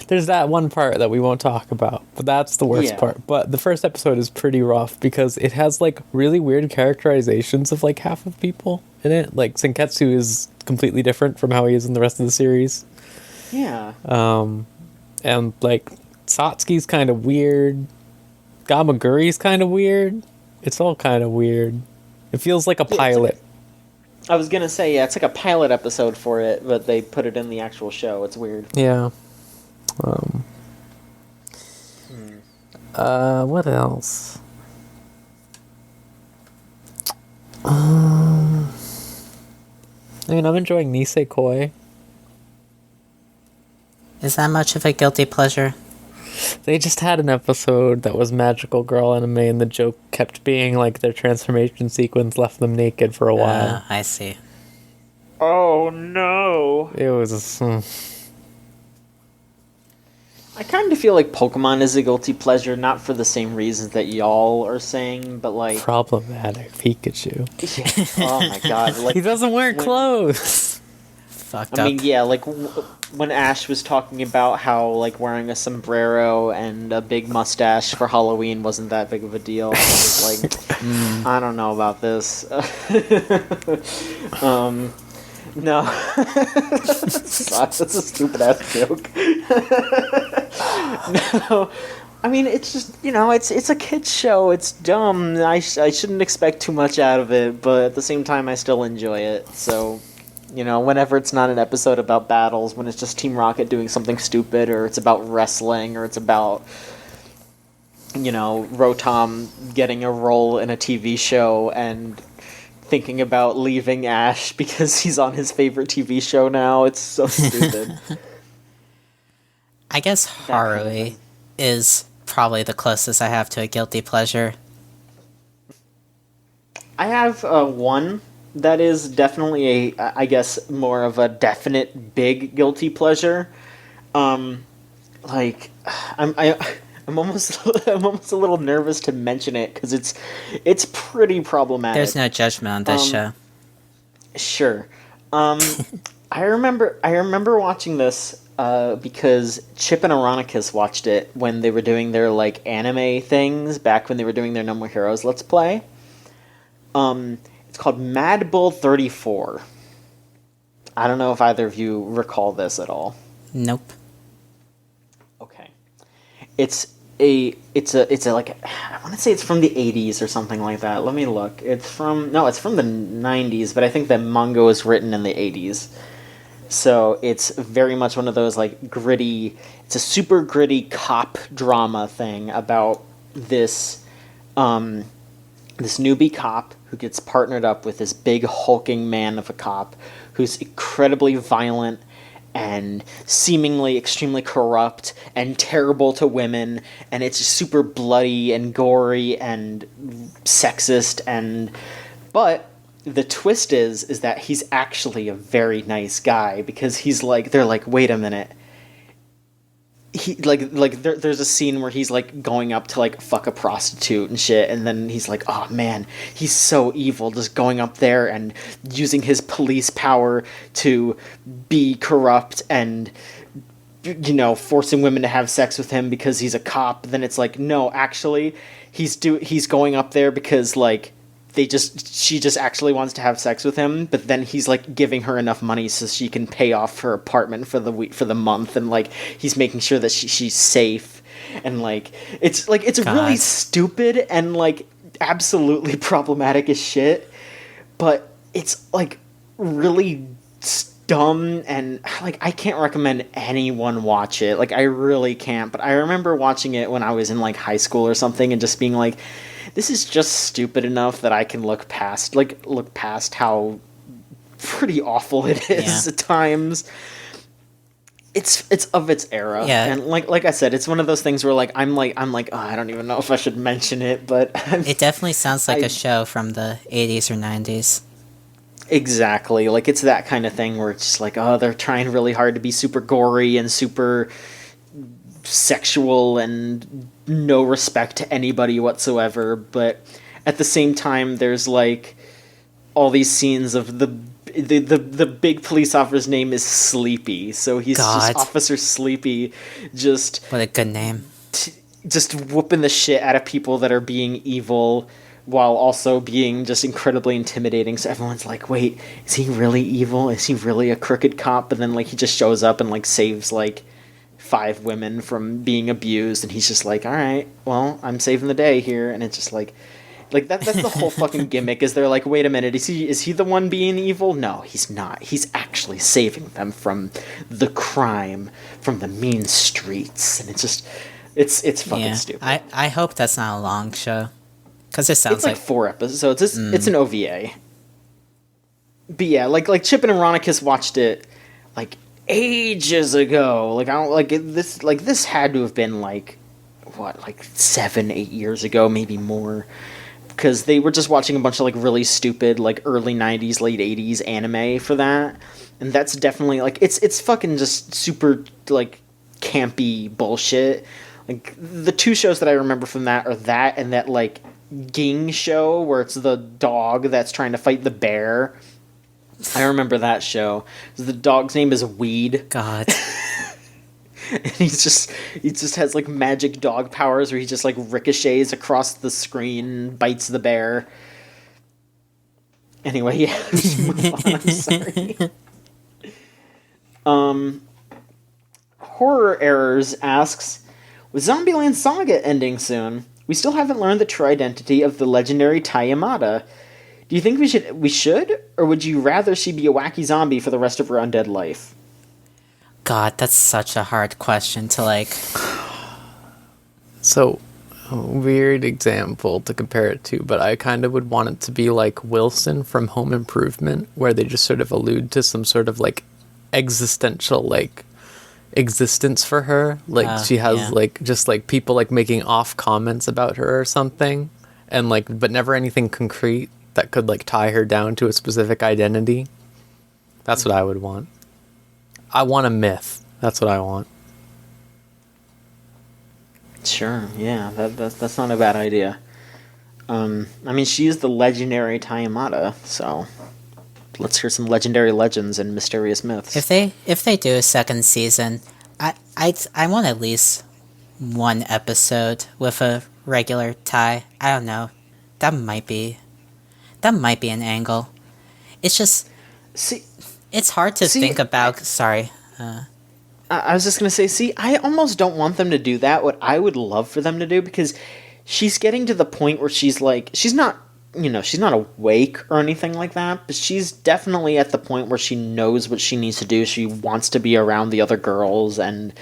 there's that one part that we won't talk about, but that's the worst part. But the first episode is pretty rough because it has, like, really weird characterizations of, like, half of people in it. Like, Senketsu is completely different from how he is in the rest of the series. Yeah. And, like, Satsuki's kind of weird. Gamaguri's kind of weird. It's all kind of weird. It feels like a pilot. I was gonna say, yeah, it's like a pilot episode for it, but they put it in the actual show. It's weird. Yeah. What else? I mean, I'm enjoying Nisekoi. is that much of a guilty pleasure? They just had an episode that was magical girl anime, and the joke kept being like their transformation sequence left them naked for a while. I see. Oh no! It was. I kind of feel like Pokemon is a guilty pleasure, not for the same reasons that y'all are saying, but like Problematic Pikachu. oh my god! Like he doesn't wear clothes. fucked I up. mean, yeah, like when Ash was talking about how like wearing a sombrero and a big mustache for Halloween wasn't that big of a deal. I was like, I don't know about this. No, that's a stupid ass joke. No, I mean it's just it's a kids show. It's dumb. I shouldn't expect too much out of it, but at the same time I still enjoy it. So. Whenever it's not an episode about battles, when it's just Team Rocket doing something stupid, or it's about wrestling, or it's about, Rotom getting a role in a TV show and thinking about leaving Ash because he's on his favorite TV show now, it's so stupid. I guess Harui is probably the closest I have to a guilty pleasure. I have one that is definitely I guess, more of a definite big guilty pleasure. I'm almost a little nervous to mention it because it's pretty problematic. There's no judgment on this show. Sure. I remember watching this because Chip and Ironicus watched it when they were doing their like anime things back when they were doing their No More Heroes Let's Play. It's called Mad Bull 34. I don't know if either of you recall this at all. Nope. Okay. It's a like, I want to say it's from the 80s or something like that. Let me look. It's from the 90s, but I think the manga was written in the 80s. So it's very much one of those like gritty, it's a super gritty cop drama thing about this newbie cop who gets partnered up with this big hulking man of a cop who's incredibly violent and seemingly extremely corrupt and terrible to women, and it's super bloody and gory and sexist, but the twist is that he's actually a very nice guy, because he's like, they're like, wait a minute, he there's a scene where he's like going up to like fuck a prostitute and shit, and then he's like, oh man, he's so evil, just going up there and using his police power to be corrupt and forcing women to have sex with him because he's a cop. Then it's like, no, actually he's going up there because like she just actually wants to have sex with him, but then he's like giving her enough money so she can pay off her apartment for the month, and like he's making sure that she's safe, and like it's God. Really stupid and like absolutely problematic as shit, but it's like really dumb, and like I can't recommend anyone watch it. Like I really can't, but I remember watching it when I was in like high school or something and just being like, this is just stupid enough that I can look past how pretty awful it is at times. It's of its era, and like I said, it's one of those things where like I'm like oh, I don't even know if I should mention it, but it definitely sounds like a show from the 80s or 90s. Exactly, like it's that kind of thing where it's just like, oh, they're trying really hard to be super gory and super sexual and no respect to anybody whatsoever, but at the same time there's like all these scenes of the big police officer's name is Sleepy, so he's just Officer Sleepy, just what a good name, just whooping the shit out of people that are being evil while also being just incredibly intimidating. So everyone's like, wait, is he really evil? Is he really a crooked cop? But then like he just shows up and like saves like 5 women from being abused, and he's just like, all right, well, I'm saving the day here. And it's just like that's the whole fucking gimmick, is they're like, wait a minute, is he the one being evil? No, he's not. He's actually saving them from the crime, from the mean streets. And it's just it's fucking stupid. I hope that's not a long show, because it sounds it's like 4 episodes. It's an OVA. But yeah, like Chip and Ironicus watched it like ages ago. Like I don't like it, this had to have been like 7-8 years ago, maybe more, because they were just watching a bunch of like really stupid like early 90s late 80s anime for that, and that's definitely like it's fucking just super like campy bullshit. Like the 2 shows that I remember from that are that and that like Ging show where it's the dog that's trying to fight the bear. I remember that show. The dog's name is Weed. God. And he just has like magic dog powers where he just like ricochets across the screen, bites the bear. Anyway, yeah, just move on, I'm sorry. Horror Errors asks, with Zombie Land Saga ending soon, we still haven't learned the true identity of the legendary Taiyamada. Do you think we should, or would you rather she be a wacky zombie for the rest of her undead life? God, that's such a hard question to, like... So, a weird example to compare it to, but I kind of would want it to be like Wilson from Home Improvement, where they just sort of allude to some sort of, like, existential, like, existence for her. Like, she has, like, just, like, people, like, making off comments about her or something, and, like, but never anything concrete that could, like, tie her down to a specific identity. That's what I would want. I want a myth. That's what I want. Sure, yeah, that's not a bad idea. I mean, she is the legendary Taiyamada, so let's hear some legendary legends and mysterious myths. If they do a second season, I want at least one episode with a regular Tai. I don't know. That might be an angle. It's just it's hard to think about. Sorry. I was just going to say, I almost don't want them to do that. What I would love for them to do, because she's getting to the point where she's like, she's not awake or anything like that, but she's definitely at the point where she knows what she needs to do. She wants to be around the other girls, and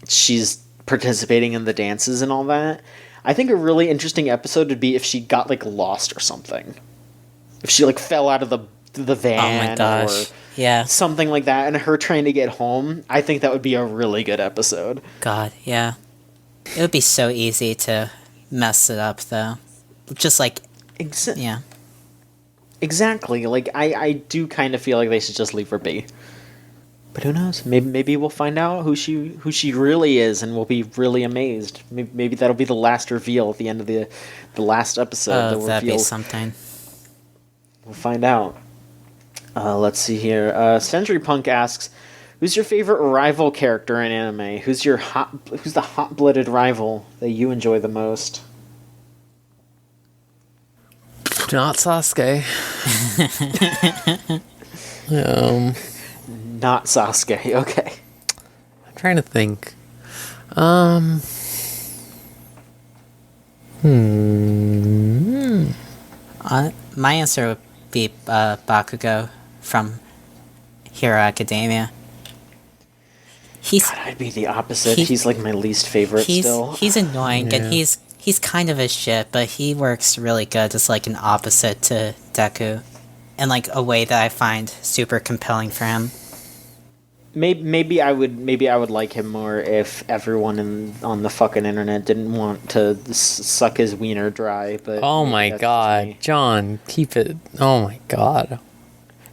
she's participating in the dances and all that. I think a really interesting episode would be if she got, like, lost or something. If she, like, fell out of the van, oh my gosh. or something like that, and her trying to get home. I think that would be a really good episode. God, yeah. It would be so easy to mess it up, though. Just like, yeah. Exactly. Like, I do kind of feel like they should just leave her be. But who knows? Maybe we'll find out who she really is, and we'll be really amazed. Maybe that'll be the last reveal at the end of the last episode. Oh, that'd be something. We'll find out. Let's see here. Century Punk asks, who's your favorite rival character in anime? Who's the hot-blooded rival that you enjoy the most? Not Sasuke. Not Sasuke, okay. I'm trying to think. My answer would be Bakugo from Hero Academia. God, I'd be the opposite. He's like my least favorite still. He's annoying, and he's kind of a shit, but he works really good as like an opposite to Deku, in like a way that I find super compelling for him. Maybe I would like him more if everyone on the fucking internet didn't want to suck his wiener dry. But oh my god, John, keep it. Oh my god.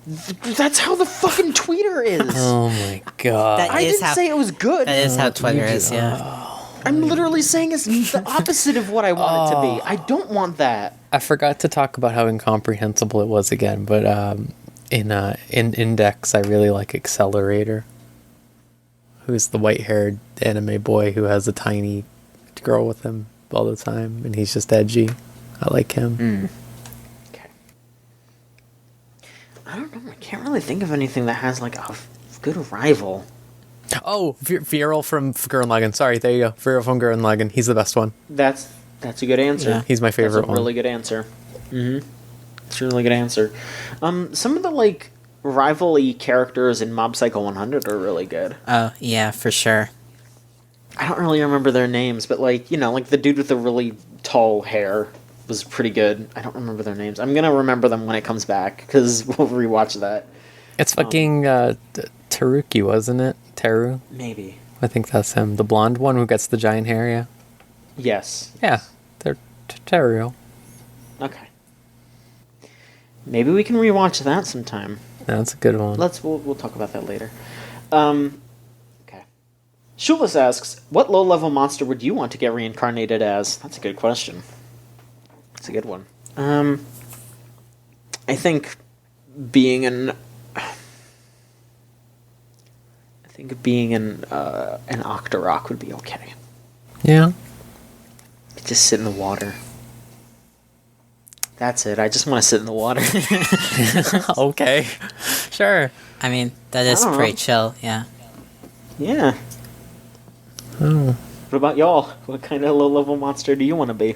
That's how the fucking Tweeter is. Oh my god. I didn't say it was good. That is how Twitter is, yeah. I'm literally saying it's the opposite of what I want it to be. I don't want that. I forgot to talk about how incomprehensible it was again, but in Index, I really like Accelerator, who's the white-haired anime boy who has a tiny girl with him all the time, and he's just edgy. I like him. Okay. I don't know. I can't really think of anything that has like a good rival. Oh, Viral from Gurren Lagann. Sorry, there you go. Viral from Gurren Lagann. He's the best one. That's a good answer. Yeah, he's my favorite one. That's a really good answer. It's a really good answer. Some of the like rival-y characters in Mob Psycho 100 are really good. Oh yeah, for sure. I don't really remember their names, but like like the dude with the really tall hair was pretty good. I don't remember their names. I'm gonna remember them when it comes back because we'll rewatch that. It's fucking Taruki, wasn't it? Teru? Maybe. I think that's him. The blonde one who gets the giant hair, yeah? Yes. Yeah, they're Teru. Okay. Maybe we can rewatch that sometime. That's a good one. We'll talk about that later. Okay. Shulas asks, what low-level monster would you want to get reincarnated as? That's a good question. That's a good one. I think being an think being an Octorok would be okay. Yeah. Just sit in the water. That's it. I just want to sit in the water. Okay. Sure. I mean, that is I don't pretty know. chill, yeah. Yeah. Oh. What about y'all? What kind of low-level monster do you want to be?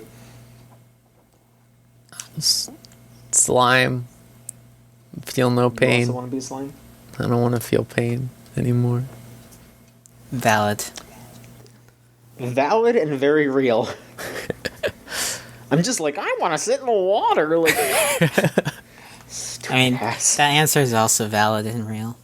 Slime. Feel no You pain. also want to be slime? I don't want to feel pain anymore. Valid. Valid and very real. I'm just like, I want to sit in the water. Like, I mean, ass. that answer is also valid and real.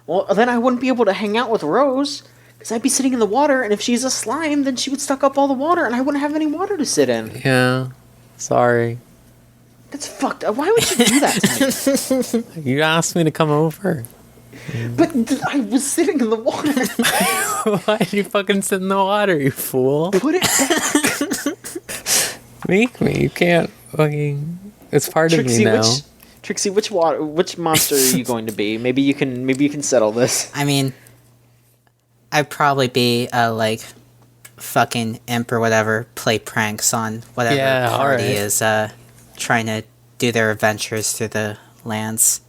Well, then I wouldn't be able to hang out with Rose, because I'd be sitting in the water, and if she's a slime, then she would suck up all the water, and I wouldn't have any water to sit in. Yeah. Sorry. That's fucked up. Why would you do that to me? You asked me to come over. But I was sitting in the water. Why did you fucking sit in the water, you fool? Put it back. Make me. You can't fucking... It's part of me now. Trixie, which monster are you going to be? Maybe you can settle this. I mean, I'd probably be like fucking imp or whatever, play pranks on whatever party alright. is trying to do their adventures through the lands.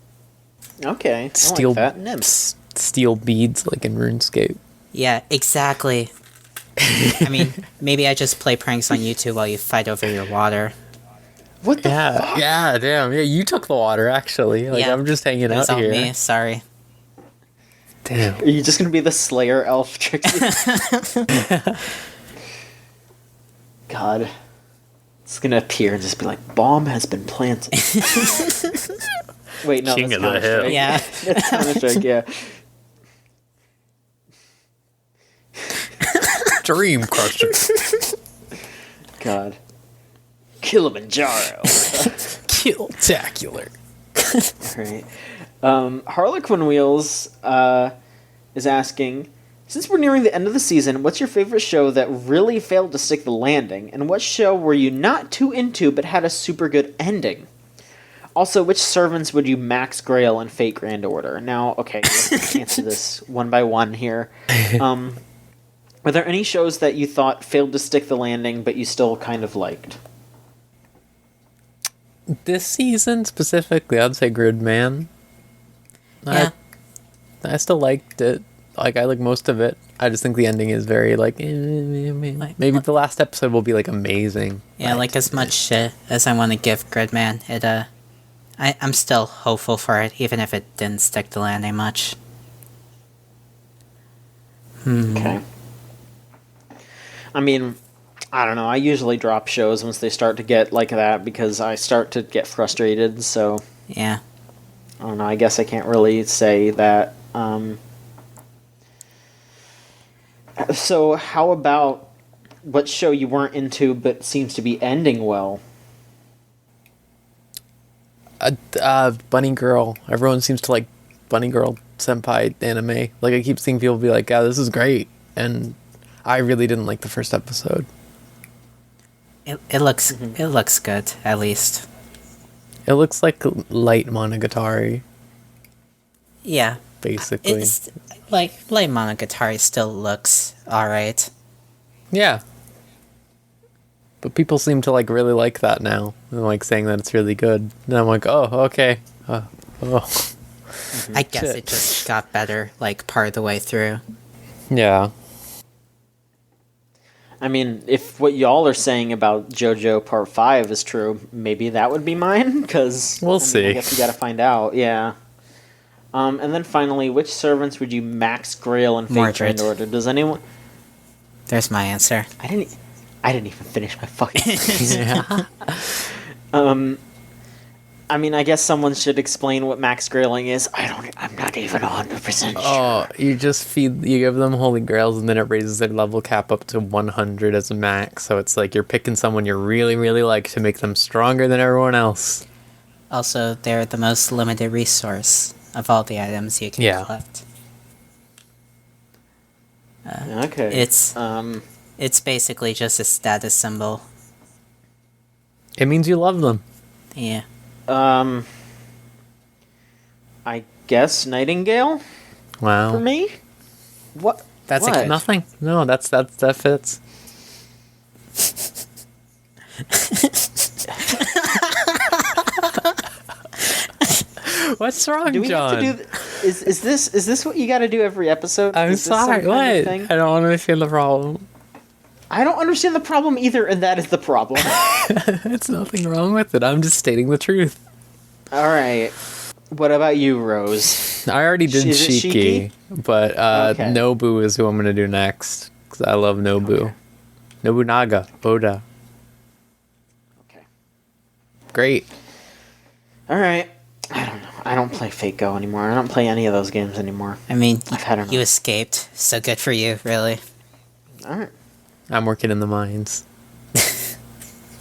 Okay, Steal, I like that. Nymphs. steal beads like in RuneScape. Yeah, exactly. I mean, maybe I just play pranks on YouTube while you fight over your water. What the Yeah, fuck? yeah, damn. Yeah, you took the water, actually. Like, Yeah, I'm just hanging It's out on here. me, sorry. Damn. Are you just gonna be the Slayer elf, Trixie? God. It's gonna appear and just be like, bomb has been planted. Wait, no, King that's of the Counter-Strike. Hill. Yeah. That's Counter-Strike, yeah. Dream Crusher. God. Kilimanjaro. Killtacular. Alright. Harlequin Wheels is asking, since we're nearing the end of the season, what's your favorite show that really failed to stick the landing? And what show were you not too into but had a super good ending? Also, which servants would you max grail in Fate Grand Order? Now, okay, let's answer this one by one here. Were there any shows that you thought failed to stick the landing but you still kind of liked? This season specifically, I'd say Gridman. Yeah. I still liked it. Like, I like most of it. I just think the ending is very, like, maybe the last episode will be, like, amazing. Yeah, like as much shit as I want to give Gridman, I'm still hopeful for it, even if it didn't stick the landing much. Okay. I mean, I don't know. I usually drop shows once they start to get like that because I start to get frustrated, so Yeah. I don't know. I guess I can't really say that. So how about what show you weren't into but seems to be ending well? Bunny Girl. Everyone seems to like Bunny Girl Senpai anime. Like, I keep seeing people be like, "Yeah, this is great," and I really didn't like the first episode. It looks good, at least. It looks like light Monogatari, Yeah. basically. It's like Light Monogatari still looks alright. Yeah. But people seem to like really like that now, and like saying that it's really good. And I'm like, oh, okay. Oh. I guess Shit. it just got better, like, part of the way through. Yeah. I mean, if what y'all are saying about JoJo Part 5 is true, maybe that would be mine, because... We'll see. I guess we gotta find out, yeah. And then finally, which servants would you max grail in Fate Mordred. Grand Order? Does anyone... There's my answer. I didn't even finish my fucking... Yeah. I mean, I guess someone should explain what max grailing is. I'm not even 100% sure. Oh, you give them holy grails, and then it raises their level cap up to 100 as a max. So it's like you're picking someone you really, really like to make them stronger than everyone else. Also, they're the most limited resource of all the items you can Yeah. collect. Okay. It's basically just a status symbol. It means you love them. Yeah. I guess Nightingale Wow. for me. What? That's what? Nothing. No, that fits. What's wrong, Do we John? have to do? Is this what you got to do every episode? I'm Is this some sorry. kind of What? thing? I don't understand the problem. I don't understand the problem either, and that is the problem. It's nothing wrong with it. I'm just stating the truth. All right. What about you, Rose? I already did Is it Shiki, but Okay. Nobu is who I'm gonna do next because I love Nobu. Okay. Nobunaga, Oda, Okay. great. All right. I don't know. I don't play Fate Go anymore. I don't play any of those games anymore. I mean, I've had enough. you escaped, so good for you, really. All right. I'm working in the mines.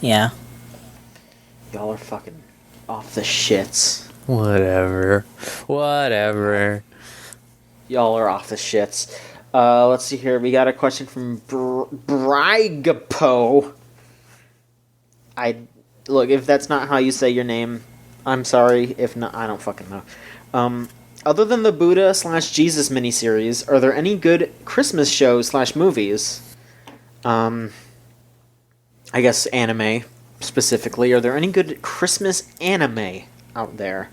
Yeah. Y'all are fucking off the shits. Whatever. Y'all are off the shits. Let's see here. We got a question from Brigapo. Look, if that's not how you say your name, I'm sorry. If not, I don't fucking know. Other than the Buddha/Jesus miniseries, are there any good Christmas shows/movies? I guess anime specifically. Are there any good Christmas anime out there?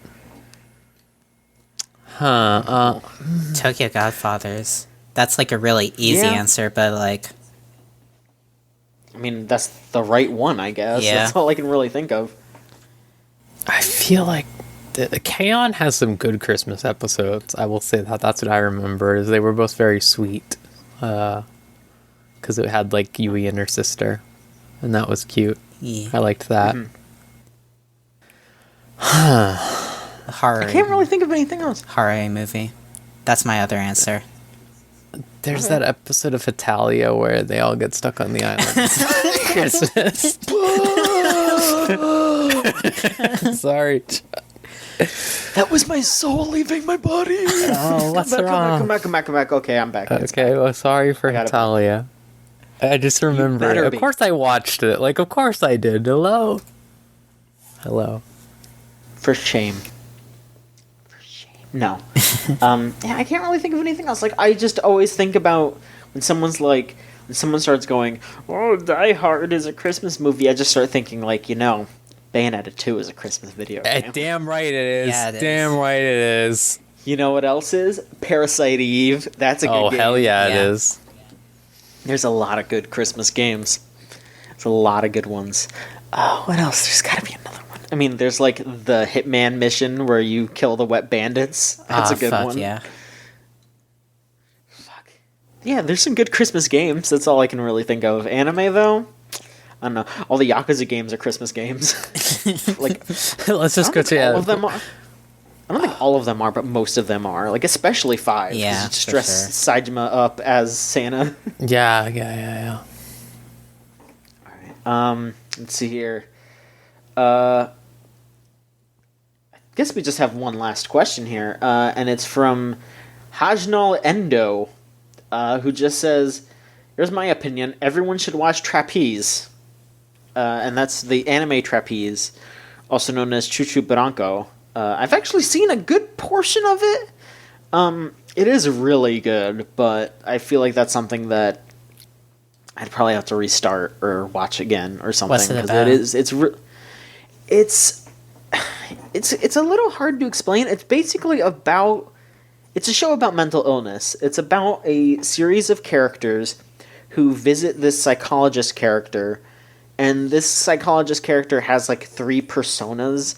Tokyo Godfathers. That's like a really easy Yeah. answer, but like, I mean, that's the right one, I guess. Yeah. That's all I can really think of. I feel like the K-On! Has some good Christmas episodes. I will say that. That's what I remember. Is they were both very sweet. Because it had like Yui and her sister, and that was cute. yeah. I liked that. Horror. I can't really think of anything else. Horror movie. That's my other answer. There's that episode of Italia where they all get stuck on the island. Christmas. Sorry. That was my soul leaving my body. Oh, what's Come wrong? back. Okay, I'm back. It's Okay, well, sorry for got it. Italia. I just remember. better Of be. course I watched it. Like, of course I did. Hello. For shame. No. Yeah, I can't really think of anything else. Like, I just always think about when someone starts going, "Oh, Die Hard is a Christmas movie," I just start thinking, like, Bayonetta 2 is a Christmas video game. Damn right it is. Yeah, it is. Damn right it is. You know what else is? Parasite Eve. That's a good Oh, game. hell yeah, it Yeah. is. There's a lot of good Christmas games. There's a lot of good ones. What else? There's got to be another one. I mean, there's like the Hitman mission where you kill the wet bandits. That's a good fuck, one. Yeah. Fuck. Yeah, there's some good Christmas games. That's all I can really think of. Anime, though? I don't know. All the Yakuza games are Christmas games. Like, Let's just go to all of them are. I don't think all of them are, but most of them are. Like, especially 5. 'cause Yeah, you just for dress Saitama up as Santa. Yeah. Let's see here. I guess we just have one last question here, and it's from Hajnal Endo, who just says, "Here's my opinion. Everyone should watch Trapeze." And that's the anime Trapeze, also known as Choochagatari. I've actually seen a good portion of it. It is really good, but I feel like that's something that I'd probably have to restart or watch again or something. What's it 'cause about? It's a little hard to explain. It's basically it's a show about mental illness. It's about a series of characters who visit this psychologist character, and this psychologist character has like 3 personas.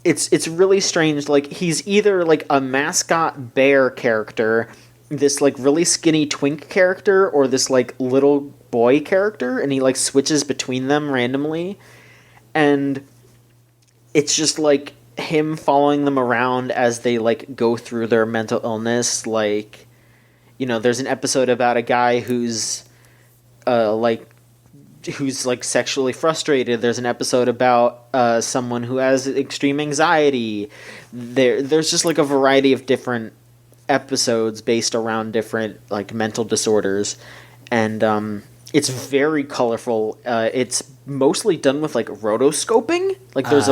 It's really strange. Like, he's either like a mascot bear character, this like really skinny twink character, or this like little boy character, and he like switches between them randomly. And it's just like him following them around as they like go through their mental illness. Like, there's an episode about a guy who's sexually frustrated. There's an episode about someone who has extreme anxiety. There's just like a variety of different episodes based around different like mental disorders, and it's very colorful. It's mostly done with like rotoscoping. Like there's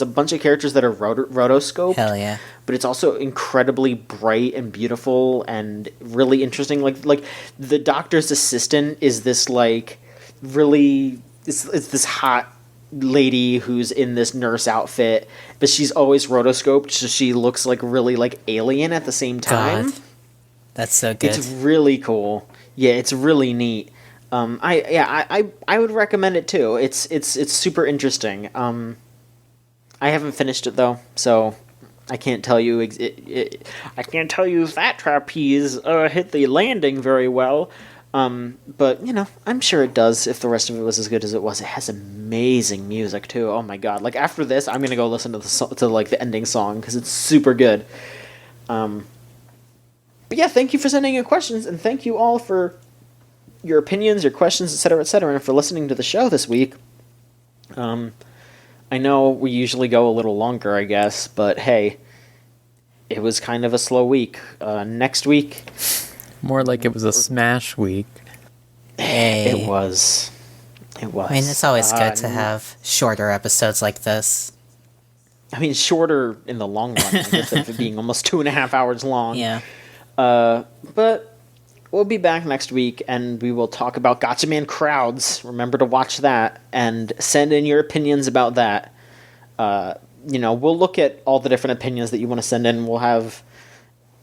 a bunch of characters that are rotoscoped. Hell yeah. but it's also incredibly bright and beautiful and really interesting. Like the doctor's assistant is this like really it's this hot lady who's in this nurse outfit, but she's always rotoscoped, so she looks like really like alien at the same time. God, that's so good. It's really cool. Yeah, it's really neat. I would recommend it too. It's super interesting. I haven't finished it though, so I can't tell you. I can't tell you if that trapeze hit the landing very well. But you know, I'm sure it does. If the rest of it was as good as it was, it has amazing music too. Oh my god! Like after this, I'm gonna go listen to the ending song because it's super good. But yeah, thank you for sending in questions, and thank you all for your opinions, your questions, etc., and for listening to the show this week. I know we usually go a little longer, I guess, but hey, it was kind of a slow week. Next week, more like it was a smash week. Hey. It was. I mean, it's always good to have shorter episodes like this. I mean, shorter in the long run, I guess, of it being almost 2.5 hours long. Yeah. But we'll be back next week, and we will talk about Gotcha Man crowds. Remember to watch that, and send in your opinions about that. We'll look at all the different opinions that you want to send in. We'll have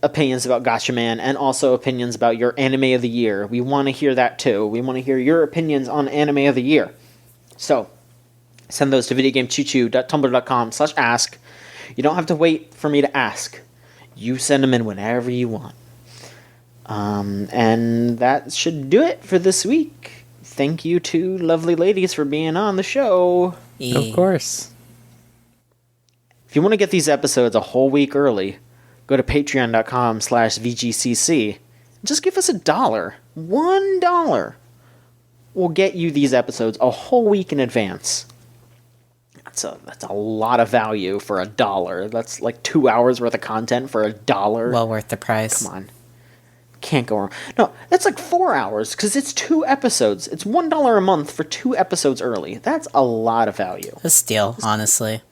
opinions about Gotcha Man, and also opinions about your anime of the year. We want to hear that, too. We want to hear your opinions on anime of the year. So, send those to videogamechoochoo.tumblr.com/ask. You don't have to wait for me to ask. You send them in whenever you want. And that should do it for this week. Thank you to lovely ladies for being on the show. Of course. If you want to get these episodes a whole week early, go to patreon.com/VGCC. Just give us $1. $1 will get you these episodes a whole week in advance. That's a lot of value for $1. That's like 2 hours worth of content for $1. Well worth the price. Come on. Can't go wrong. No, that's like 4 hours because it's 2 episodes. It's $1 a month for 2 episodes early. That's a lot of value. A steal, honestly.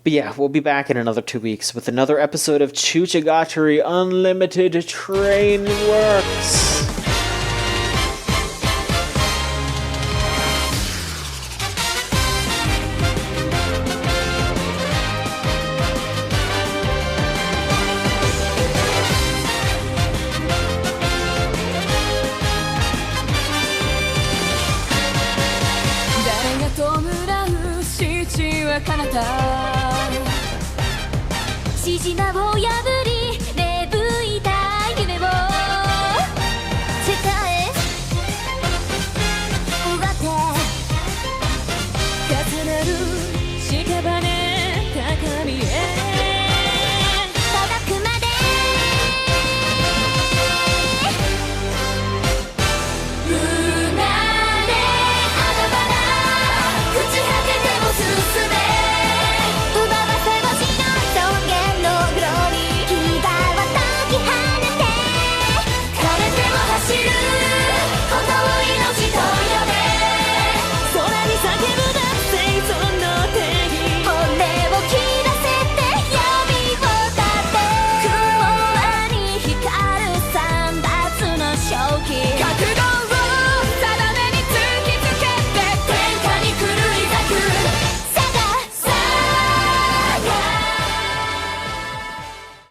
But yeah, we'll be back in another 2 weeks with another episode of Choochagatari Unlimited Train Works.「指示魔を破